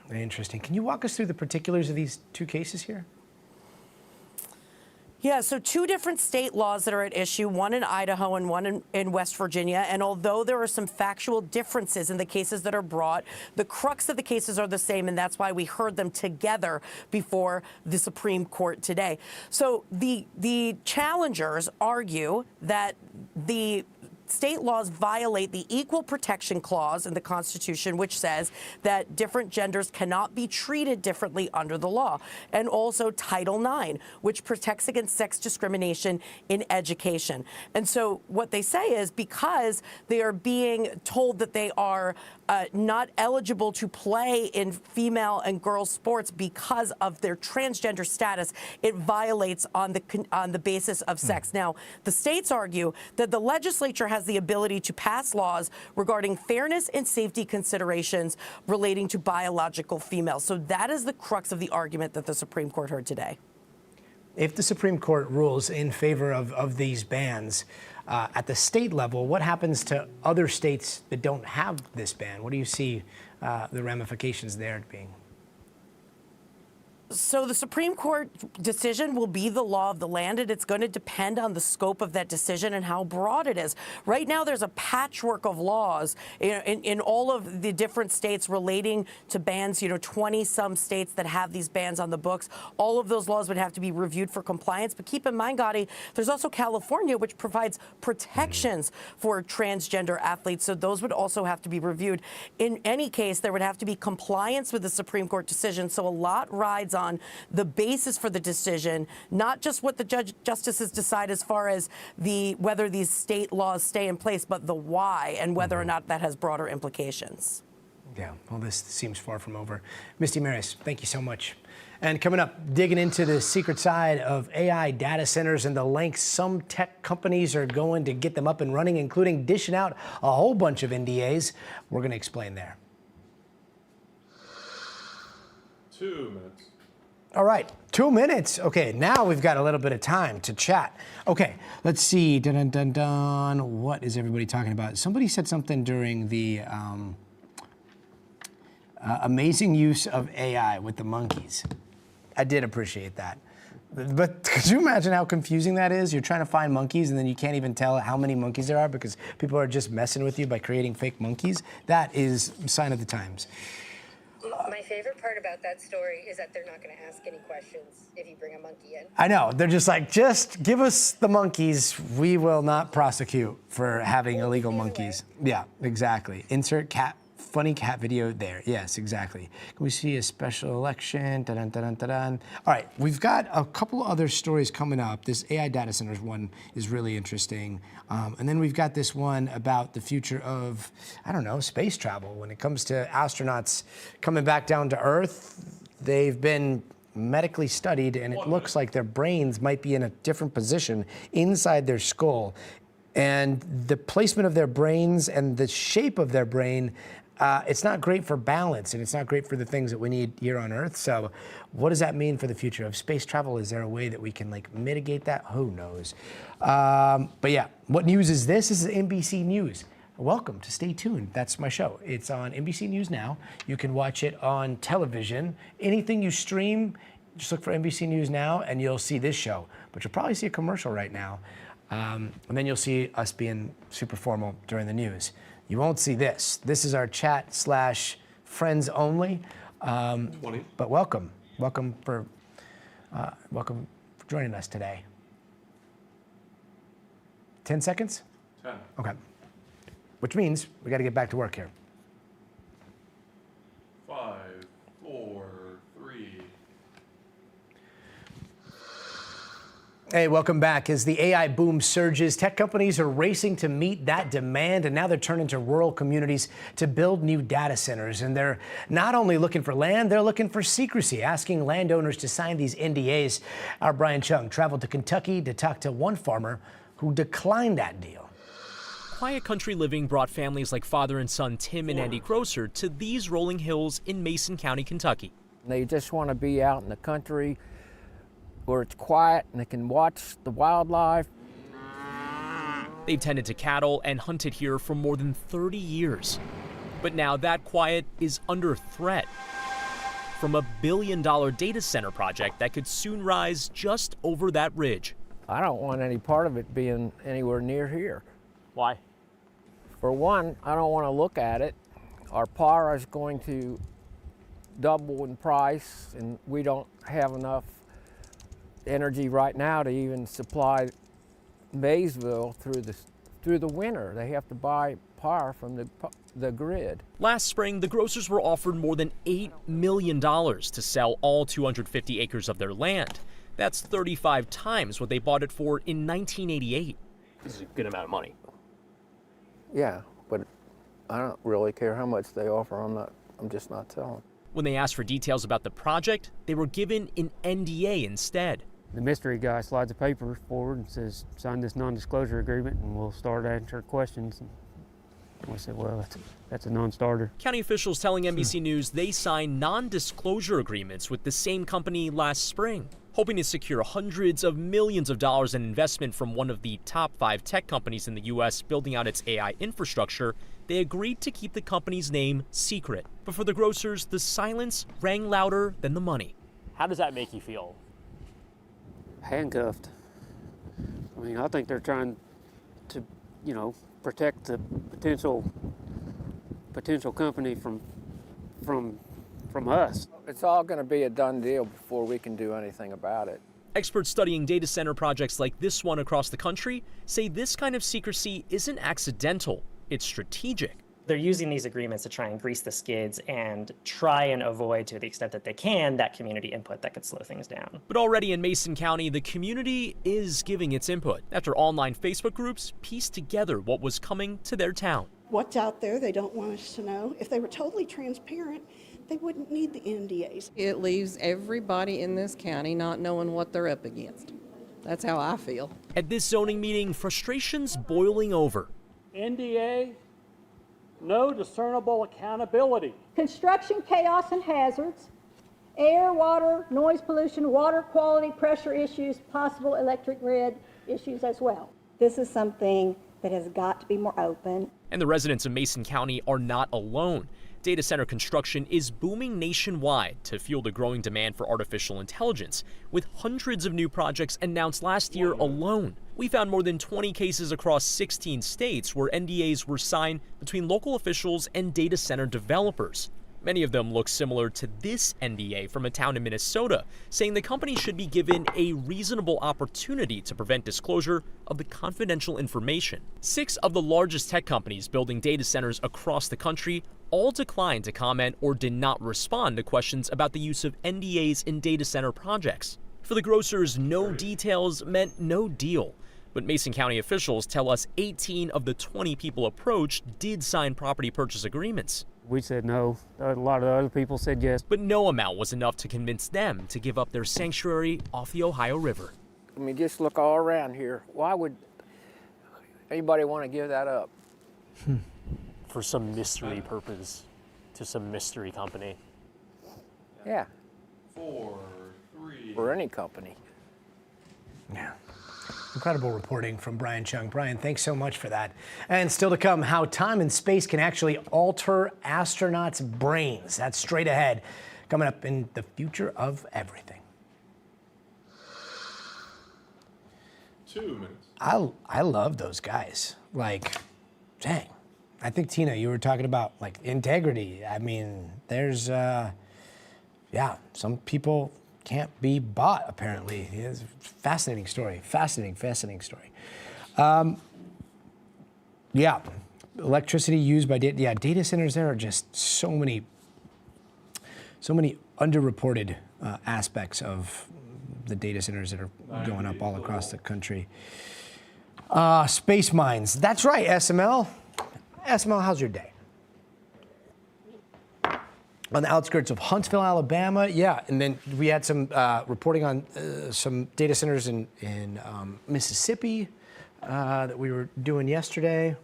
[SPEAKER 1] Very interesting. Can you walk us through the particulars of these two cases here?
[SPEAKER 7] Yeah, so two different state laws that are at issue, one in Idaho and one in West Virginia. And although there are some factual differences in the cases that are brought, the crux of the cases are the same, and that's why we heard them together before the Supreme Court today. So the challengers argue that the state laws violate the Equal Protection Clause in the Constitution, which says that different genders cannot be treated differently under the law, and also Title IX, which protects against sex discrimination in education. And so what they say is because they are being told that they are not eligible to play in female and girls sports because of their transgender status, it violates on the basis of sex. Now, the states argue that the legislature has the ability to pass laws regarding fairness and safety considerations relating to biological females. So that is the crux of the argument that the Supreme Court heard today.
[SPEAKER 1] If the Supreme Court rules in favor of these bans at the state level, what happens to other states that don't have this ban? What do you see the ramifications there being?
[SPEAKER 7] So the Supreme Court decision will be the law of the land, and it's going to depend on the scope of that decision and how broad it is. Right now, there's a patchwork of laws in all of the different states relating to bans, 20-some states that have these bans on the books. All of those laws would have to be reviewed for compliance. But keep in mind, Gotti, there's also California, which provides protections for transgender athletes. So those would also have to be reviewed. In any case, there would have to be compliance with the Supreme Court decision. So a lot rides on the basis for the decision, not just what the justices decide as far as whether these state laws stay in place, but the why and whether or not that has broader implications.
[SPEAKER 1] Yeah, well, this seems far from over. Misty Maris, thank you so much. And coming up, digging into the secret side of AI data centers and the lengths some tech companies are going to get them up and running, including dishing out a whole bunch of NDAs. We're going to explain there.
[SPEAKER 2] 2 minutes.
[SPEAKER 1] All right, 2 minutes. Okay, now we've got a little bit of time to chat. Okay, let's see. Dun, dun, dun, dun. What is everybody talking about? Somebody said something during the amazing use of AI with the monkeys. I did appreciate that. But could you imagine how confusing that is? You're trying to find monkeys and then you can't even tell how many monkeys there are because people are just messing with you by creating fake monkeys. That is a sign of the times.
[SPEAKER 8] My favorite part about that story is that they're not going to ask any questions if you bring a monkey in.
[SPEAKER 1] I know. They're just like, just give us the monkeys. We will not prosecute for having illegal monkeys. Yeah, exactly. Insert funny cat video there. Yes, exactly. Can we see a special election? Dun, dun, dun, dun, dun. All right, we've got a couple other stories coming up. This AI data centers one is really interesting. And then we've got this one about the future of, I don't know, space travel. When it comes to astronauts coming back down to Earth, they've been medically studied, and it looks like their brains might be in a different position inside their skull. And the placement of their brains and the shape of their brain, it's not great for balance, and it's not great for the things that we need here on Earth. So what does that mean for the future of space travel? Is there a way that we can mitigate that? Who knows? But yeah, what news is this? This is NBC News. Welcome to Stay Tuned. That's my show. It's on NBC News now. You can watch it on television. Anything you stream, just look for NBC News now, and you'll see this show. But you'll probably see a commercial right now. And then you'll see us being super formal during the news. You won't see this. This is our chat/friends only. But welcome for joining us today. 10 seconds?
[SPEAKER 2] 10.
[SPEAKER 1] Okay. Which means we got to get back to work here.
[SPEAKER 2] 5, 4, 3.
[SPEAKER 1] Hey, welcome back. As the AI boom surges, tech companies are racing to meet that demand, and now they're turning to rural communities to build new data centers. And they're not only looking for land, they're looking for secrecy, asking landowners to sign these NDAs. Our Brian Chung traveled to Kentucky to talk to one farmer who declined that deal.
[SPEAKER 10] Quiet country living brought families like father and son Tim and Andy Grosser to these rolling hills in Mason County, Kentucky.
[SPEAKER 11] They just want to be out in the country where it's quiet and they can watch the wildlife.
[SPEAKER 10] They've tended to cattle and hunted here for more than 30 years. But now that quiet is under threat from a $1 billion data center project that could soon rise just over that ridge.
[SPEAKER 11] I don't want any part of it being anywhere near here.
[SPEAKER 10] Why?
[SPEAKER 11] For one, I don't want to look at it. Our power is going to double in price, and we don't have enough energy right now to even supply Maysville through the winter. They have to buy power from the grid.
[SPEAKER 10] Last spring, the Grossers were offered more than $8 million to sell all 250 acres of their land. That's 35 times what they bought it for in 1988.
[SPEAKER 17] This is a good amount of money.
[SPEAKER 11] Yeah, but I don't really care how much they offer. I'm just not telling.
[SPEAKER 10] When they asked for details about the project, they were given an NDA instead.
[SPEAKER 12] The mystery guy slides a paper forward and says, sign this non-disclosure agreement and we'll start answering questions. And we said, well, that's a non-starter.
[SPEAKER 10] County officials telling NBC News they signed non-disclosure agreements with the same company last spring, hoping to secure hundreds of millions of dollars in investment from one of the top 5 tech companies in the U.S. building out its AI infrastructure. They agreed to keep the company's name secret. But for the Grossers, the silence rang louder than the money.
[SPEAKER 17] How does that make you feel?
[SPEAKER 12] Handcuffed. I mean, I think they're trying to, protect the potential company from us.
[SPEAKER 11] It's all going to be a done deal before we can do anything about it.
[SPEAKER 10] Experts studying data center projects like this one across the country say this kind of secrecy isn't accidental, it's strategic.
[SPEAKER 24] They're using these agreements to try and grease the skids and try and avoid, to the extent that they can, that community input that could slow things down.
[SPEAKER 10] But already in Mason County, the community is giving its input after online Facebook groups pieced together what was coming to their town.
[SPEAKER 25] What's out there they don't want us to know. If they were totally transparent, they wouldn't need the NDAs.
[SPEAKER 26] It leaves everybody in this county not knowing what they're up against. That's how I feel.
[SPEAKER 10] At this zoning meeting, frustrations boiling over.
[SPEAKER 27] NDA, no discernible accountability.
[SPEAKER 28] Construction chaos and hazards, air, water, noise pollution, water quality, pressure issues, possible electric grid issues as well.
[SPEAKER 29] This is something that has got to be more open.
[SPEAKER 10] And the residents of Mason County are not alone. Data center construction is booming nationwide to fuel the growing demand for artificial intelligence, with hundreds of new projects announced last year alone. We found more than 20 cases across 16 states where NDAs were signed between local officials and data center developers. Many of them look similar to this NDA from a town in Minnesota, saying the company should be given a reasonable opportunity to prevent disclosure of the confidential information. 6 of the largest tech companies building data centers across the country all declined to comment or did not respond to questions about the use of NDAs in data center projects. For the Grossers, no details meant no deal. But Mason County officials tell us 18 of the 20 people approached did sign property purchase agreements.
[SPEAKER 12] We said no. A lot of other people said yes.
[SPEAKER 10] But no amount was enough to convince them to give up their sanctuary off the Ohio River.
[SPEAKER 11] I mean, just look all around here. Why would anybody want to give that up?
[SPEAKER 17] For some mystery purpose, to some mystery company.
[SPEAKER 11] Yeah.
[SPEAKER 2] 4, 3.
[SPEAKER 11] For any company.
[SPEAKER 1] Yeah. Incredible reporting from Brian Chung. Brian, thanks so much for that. And still to come, how time and space can actually alter astronauts' brains. That's straight ahead, coming up in the future of everything.
[SPEAKER 2] 2 minutes.
[SPEAKER 1] I love those guys. Like, dang. I think, Tina, you were talking about, like, integrity. I mean, there's, some people can't be bought, apparently. It's a fascinating story. Fascinating story. Electricity used by data centers. There are just so many underreported aspects of the data centers that are going up all across the country. Space mines. That's right, SML. SML, how's your day? On the outskirts of Huntsville, Alabama, yeah. And then we had some reporting on some data centers in Mississippi that we were doing yesterday.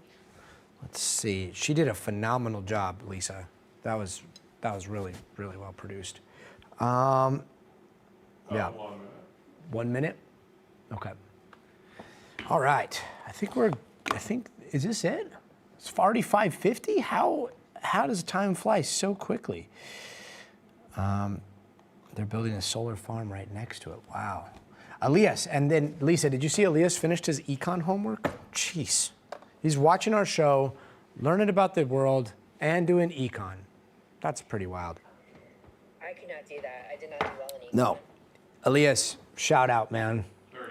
[SPEAKER 1] Let's see. She did a phenomenal job, Lisa. That was really, really well produced. Yeah. 1 minute? Okay. All right. I think, is this it? It's already 5:50? How does time fly so quickly? They're building a solar farm right next to it. Wow. Elias, and then Lisa, did you see Elias finished his econ homework? Jeez. He's watching our show, learning about the world, and doing econ. That's pretty wild.
[SPEAKER 8] I could not do that. I did not do well in econ.
[SPEAKER 1] No. Elias, shout out, man.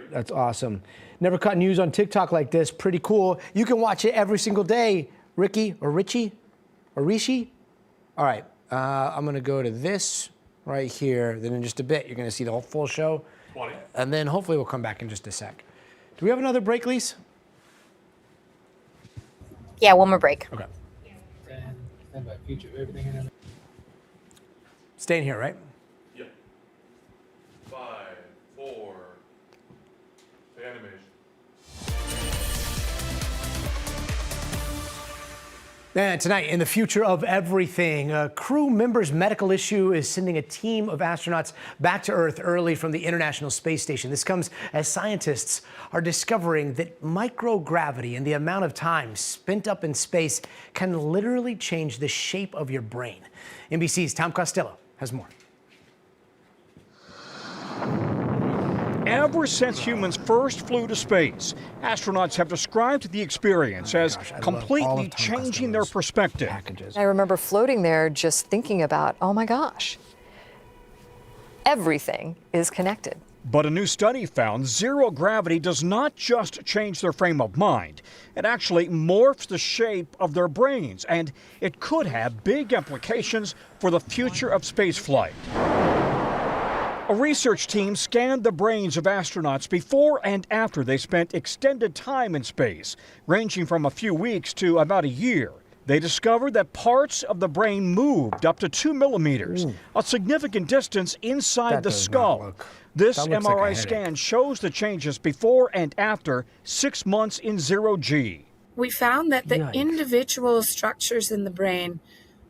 [SPEAKER 1] That's awesome. Never caught news on TikTok like this. Pretty cool. You can watch it every single day. Ricky or Richie or Rishi. All right. I'm going to go to this right here. Then in just a bit, you're going to see the whole full show.
[SPEAKER 2] 20.
[SPEAKER 1] And then hopefully we'll come back in just a sec. Do we have another break, Lise?
[SPEAKER 8] Yeah, one more break.
[SPEAKER 1] Okay. Staying here, right?
[SPEAKER 2] Yep. 5, 4. The animation.
[SPEAKER 1] And tonight, in the future of everything, a crew member's medical issue is sending a team of astronauts back to Earth early from the International Space Station. This comes as scientists are discovering that microgravity and the amount of time spent up in space can literally change the shape of your brain. NBC's Tom Costello has more.
[SPEAKER 3] Ever since humans first flew to space, astronauts have described the experience as completely changing their perspective.
[SPEAKER 4] I remember floating there just thinking about, oh my gosh, everything is connected.
[SPEAKER 3] But a new study found zero gravity does not just change their frame of mind. It actually morphs the shape of their brains, and it could have big implications for the future of spaceflight. A research team scanned the brains of astronauts before and after they spent extended time in space, ranging from a few weeks to about a year. They discovered that parts of the brain moved up to 2 millimeters, a significant distance inside the skull. This MRI scan shows the changes before and after 6 months in 0G.
[SPEAKER 9] We found that the individual structures in the brain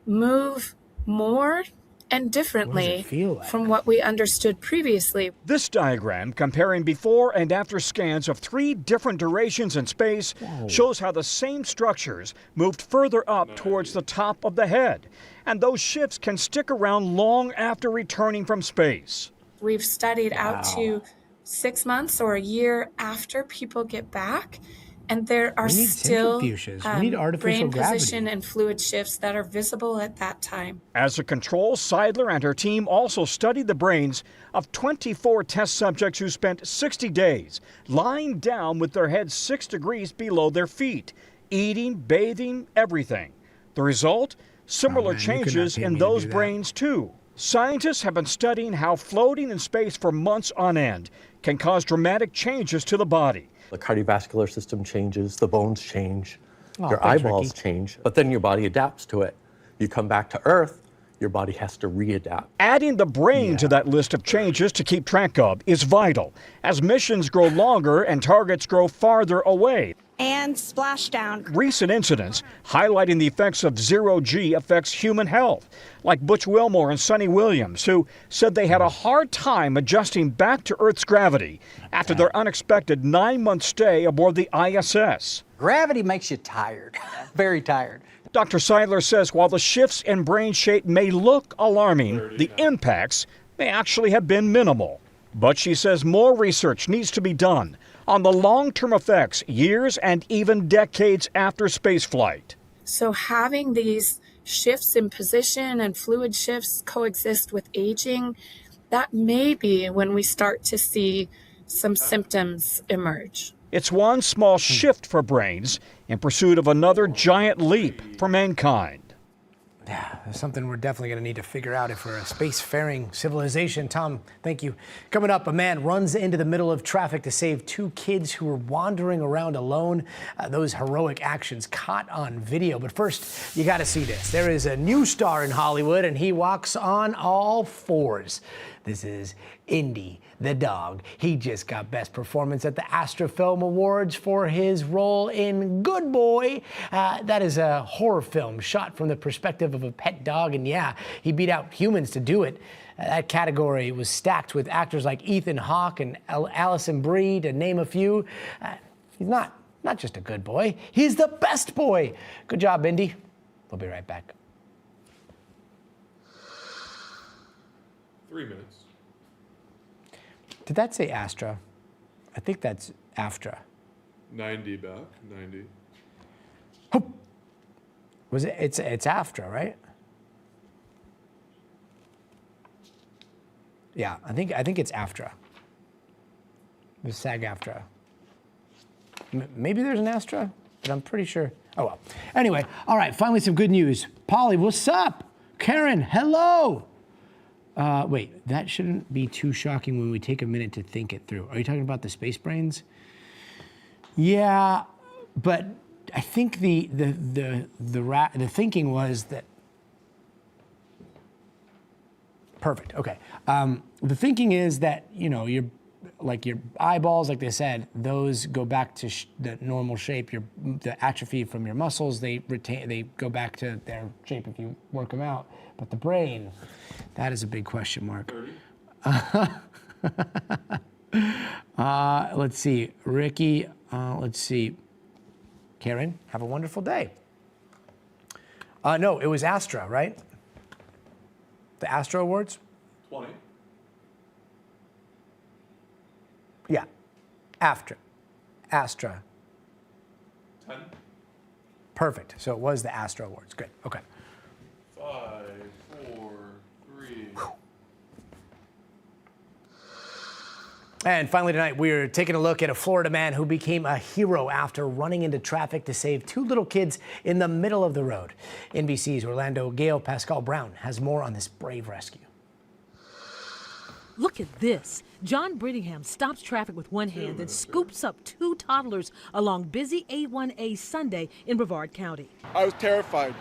[SPEAKER 9] move more and differently from what we understood previously.
[SPEAKER 3] This diagram, comparing before and after scans of 3 different durations in space, shows how the same structures moved further up towards the top of the head. And those shifts can stick around long after returning from space.
[SPEAKER 9] We've studied out to 6 months or a year after people get back, and there are still brain position and fluid shifts that are visible at that time.
[SPEAKER 3] As a control, Seidler and her team also studied the brains of 24 test subjects who spent 60 days lying down with their heads 6 degrees below their feet, eating, bathing, everything. The result? Similar changes in those brains too. Scientists have been studying how floating in space for months on end can cause dramatic changes to the body.
[SPEAKER 13] The cardiovascular system changes, the bones change, your eyeballs change, but then your body adapts to it. You come back to Earth, your body has to readapt.
[SPEAKER 3] Adding the brain to that list of changes to keep track of is vital as missions grow longer and targets grow farther away.
[SPEAKER 9] And splashdown.
[SPEAKER 3] Recent incidents highlighting the effects of 0G affects human health, like Butch Wilmore and Sonny Williams, who said they had a hard time adjusting back to Earth's gravity after their unexpected 9-month stay aboard the ISS.
[SPEAKER 14] Gravity makes you tired, very tired.
[SPEAKER 3] Dr. Seidler says while the shifts in brain shape may look alarming, the impacts may actually have been minimal. But she says more research needs to be done on the long-term effects years and even decades after spaceflight.
[SPEAKER 9] So having these shifts in position and fluid shifts coexist with aging, that may be when we start to see some symptoms emerge.
[SPEAKER 3] It's one small shift for brains in pursuit of another giant leap for mankind.
[SPEAKER 1] Yeah, there's something we're definitely going to need to figure out if we're a spacefaring civilization. Tom, thank you. Coming up, a man runs into the middle of traffic to save 2 kids who were wandering around alone. Those heroic actions caught on video. But first, you got to see this. There is a new star in Hollywood, and he walks on all 4s. This is Indy the dog. He just got Best Performance at the Astra Film Awards for his role in Good Boy. That is a horror film shot from the perspective of a pet dog, and yeah, he beat out humans to do it. That category was stacked with actors like Ethan Hawke and Alison Brie, to name a few. He's not just a good boy, he's the best boy. Good job, Indy. We'll be right back.
[SPEAKER 2] 3 minutes.
[SPEAKER 1] Did that say Astra? I think that's AFTRA.
[SPEAKER 2] 90 back, 90.
[SPEAKER 1] Oh. Was it? It's AFTRA, right? Yeah, I think it's AFTRA. The SAG-AFTRA. Maybe there's an Astra, but I'm pretty sure. Oh well. Anyway, all right. Finally, some good news. Polly, what's up? Karen, hello. Wait, that shouldn't be too shocking when we take a minute to think it through. Are you talking about the space brains? Yeah, but I think the thinking was that. Perfect. Okay. The thinking is that your eyeballs, like they said, those go back to the normal shape. The atrophy from your muscles, they go back to their shape if you work them out. But the brain, that is a big question mark. Let's see, Ricky. Let's see, Karen. Have a wonderful day. No, it was Astra, right? The Astra Awards.
[SPEAKER 2] 20.
[SPEAKER 1] Yeah, Astra.
[SPEAKER 2] 10.
[SPEAKER 1] Perfect. So it was the Astra Awards. Good. Okay.
[SPEAKER 2] 5, 4, 3.
[SPEAKER 1] And finally tonight, we're taking a look at a Florida man who became a hero after running into traffic to save 2 little kids in the middle of the road. NBC's Orlando Gail Pascal Brown has more on this brave rescue.
[SPEAKER 5] Look at this. John Brittingham stops traffic with one hand and scoops up 2 toddlers along busy A1A Sunday in Brevard County.
[SPEAKER 6] I was terrified.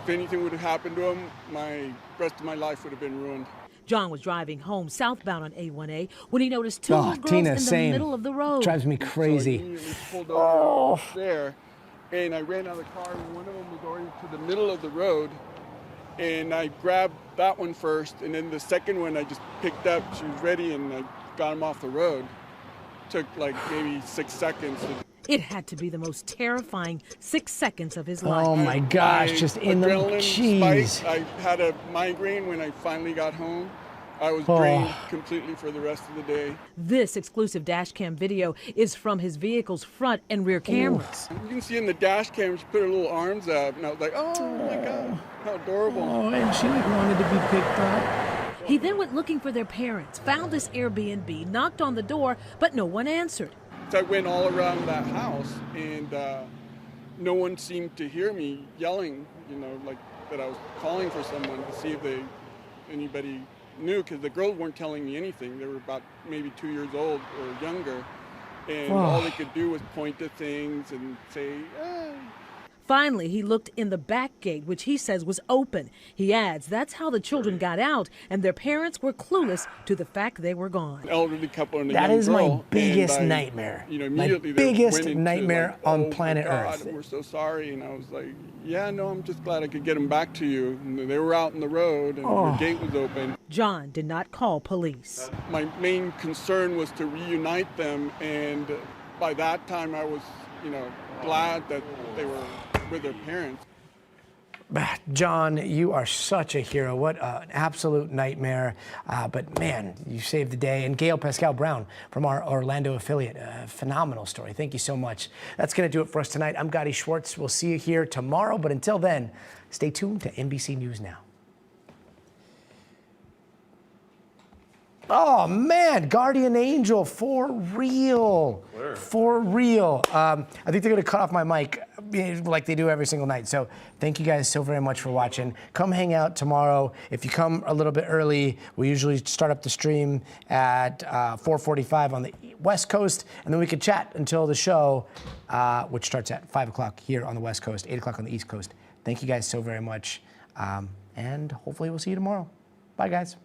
[SPEAKER 6] If anything would have happened to him, my rest of my life would have been ruined.
[SPEAKER 5] John was driving home southbound on A1A when he noticed 2 little girls
[SPEAKER 1] Tina,
[SPEAKER 5] in the middle of the road.
[SPEAKER 1] Drives me crazy.
[SPEAKER 6] So I immediately pulled over there, and I ran out of the car, and one of them was already to the middle of the road, and I grabbed that one first, and then the second one I just picked up. She was ready, and I got him off the road. Took like maybe 6 seconds.
[SPEAKER 5] It had to be the most terrifying 6 seconds of his life.
[SPEAKER 1] Oh my gosh, just in the cheese.
[SPEAKER 6] I had a migraine when I finally got home. I was drained completely for the rest of the day.
[SPEAKER 5] This exclusive dash cam video is from his vehicle's front and rear cameras.
[SPEAKER 6] You can see in the dash cam, she put her little arms up, and I was like, oh my God, how adorable.
[SPEAKER 1] Oh, and she wanted to be picked up.
[SPEAKER 5] He then went looking for their parents, found this Airbnb, knocked on the door, but no one answered.
[SPEAKER 6] So I went all around that house, and no one seemed to hear me yelling, like that I was calling for someone to see if anybody knew, because the girls weren't telling me anything. They were about maybe 2 years old or younger, and all they could do was point to things and say,
[SPEAKER 5] Finally, he looked in the back gate, which he says was open. He adds that's how the children got out, and their parents were clueless to the fact they were gone.
[SPEAKER 6] An elderly couple and a
[SPEAKER 1] That
[SPEAKER 6] young
[SPEAKER 1] is
[SPEAKER 6] girl,
[SPEAKER 1] my biggest
[SPEAKER 6] and
[SPEAKER 1] nightmare.
[SPEAKER 6] Immediately
[SPEAKER 1] my biggest
[SPEAKER 6] went into
[SPEAKER 1] nightmare
[SPEAKER 6] like,
[SPEAKER 1] on
[SPEAKER 6] oh
[SPEAKER 1] planet
[SPEAKER 6] my God,
[SPEAKER 1] Earth.
[SPEAKER 6] We're so sorry, and I was like, yeah, no, I'm just glad I could get them back to you. And they were out in the road, and the gate was open.
[SPEAKER 5] John did not call police.
[SPEAKER 6] My main concern was to reunite them, and by that time I was, glad that they were with their parents.
[SPEAKER 1] John, you are such a hero. What an absolute nightmare. But man, you saved the day. And Gail Pascal Brown from our Orlando affiliate, phenomenal story. Thank you so much. That's going to do it for us tonight. I'm Gotti Schwartz. We'll see you here tomorrow. But until then, stay tuned to NBC News Now. Oh man, Guardian Angel, for real. For real. I think they're gonna cut off my mic like they do every single night. So thank you guys so very much for watching. Come hang out tomorrow. If you come a little bit early, we usually start up the stream at 4:45 on the West Coast, and then we can chat until the show, which starts at 5 o'clock here on the West Coast, 8 o'clock on the East Coast. Thank you guys so very much, and hopefully we'll see you tomorrow. Bye, guys.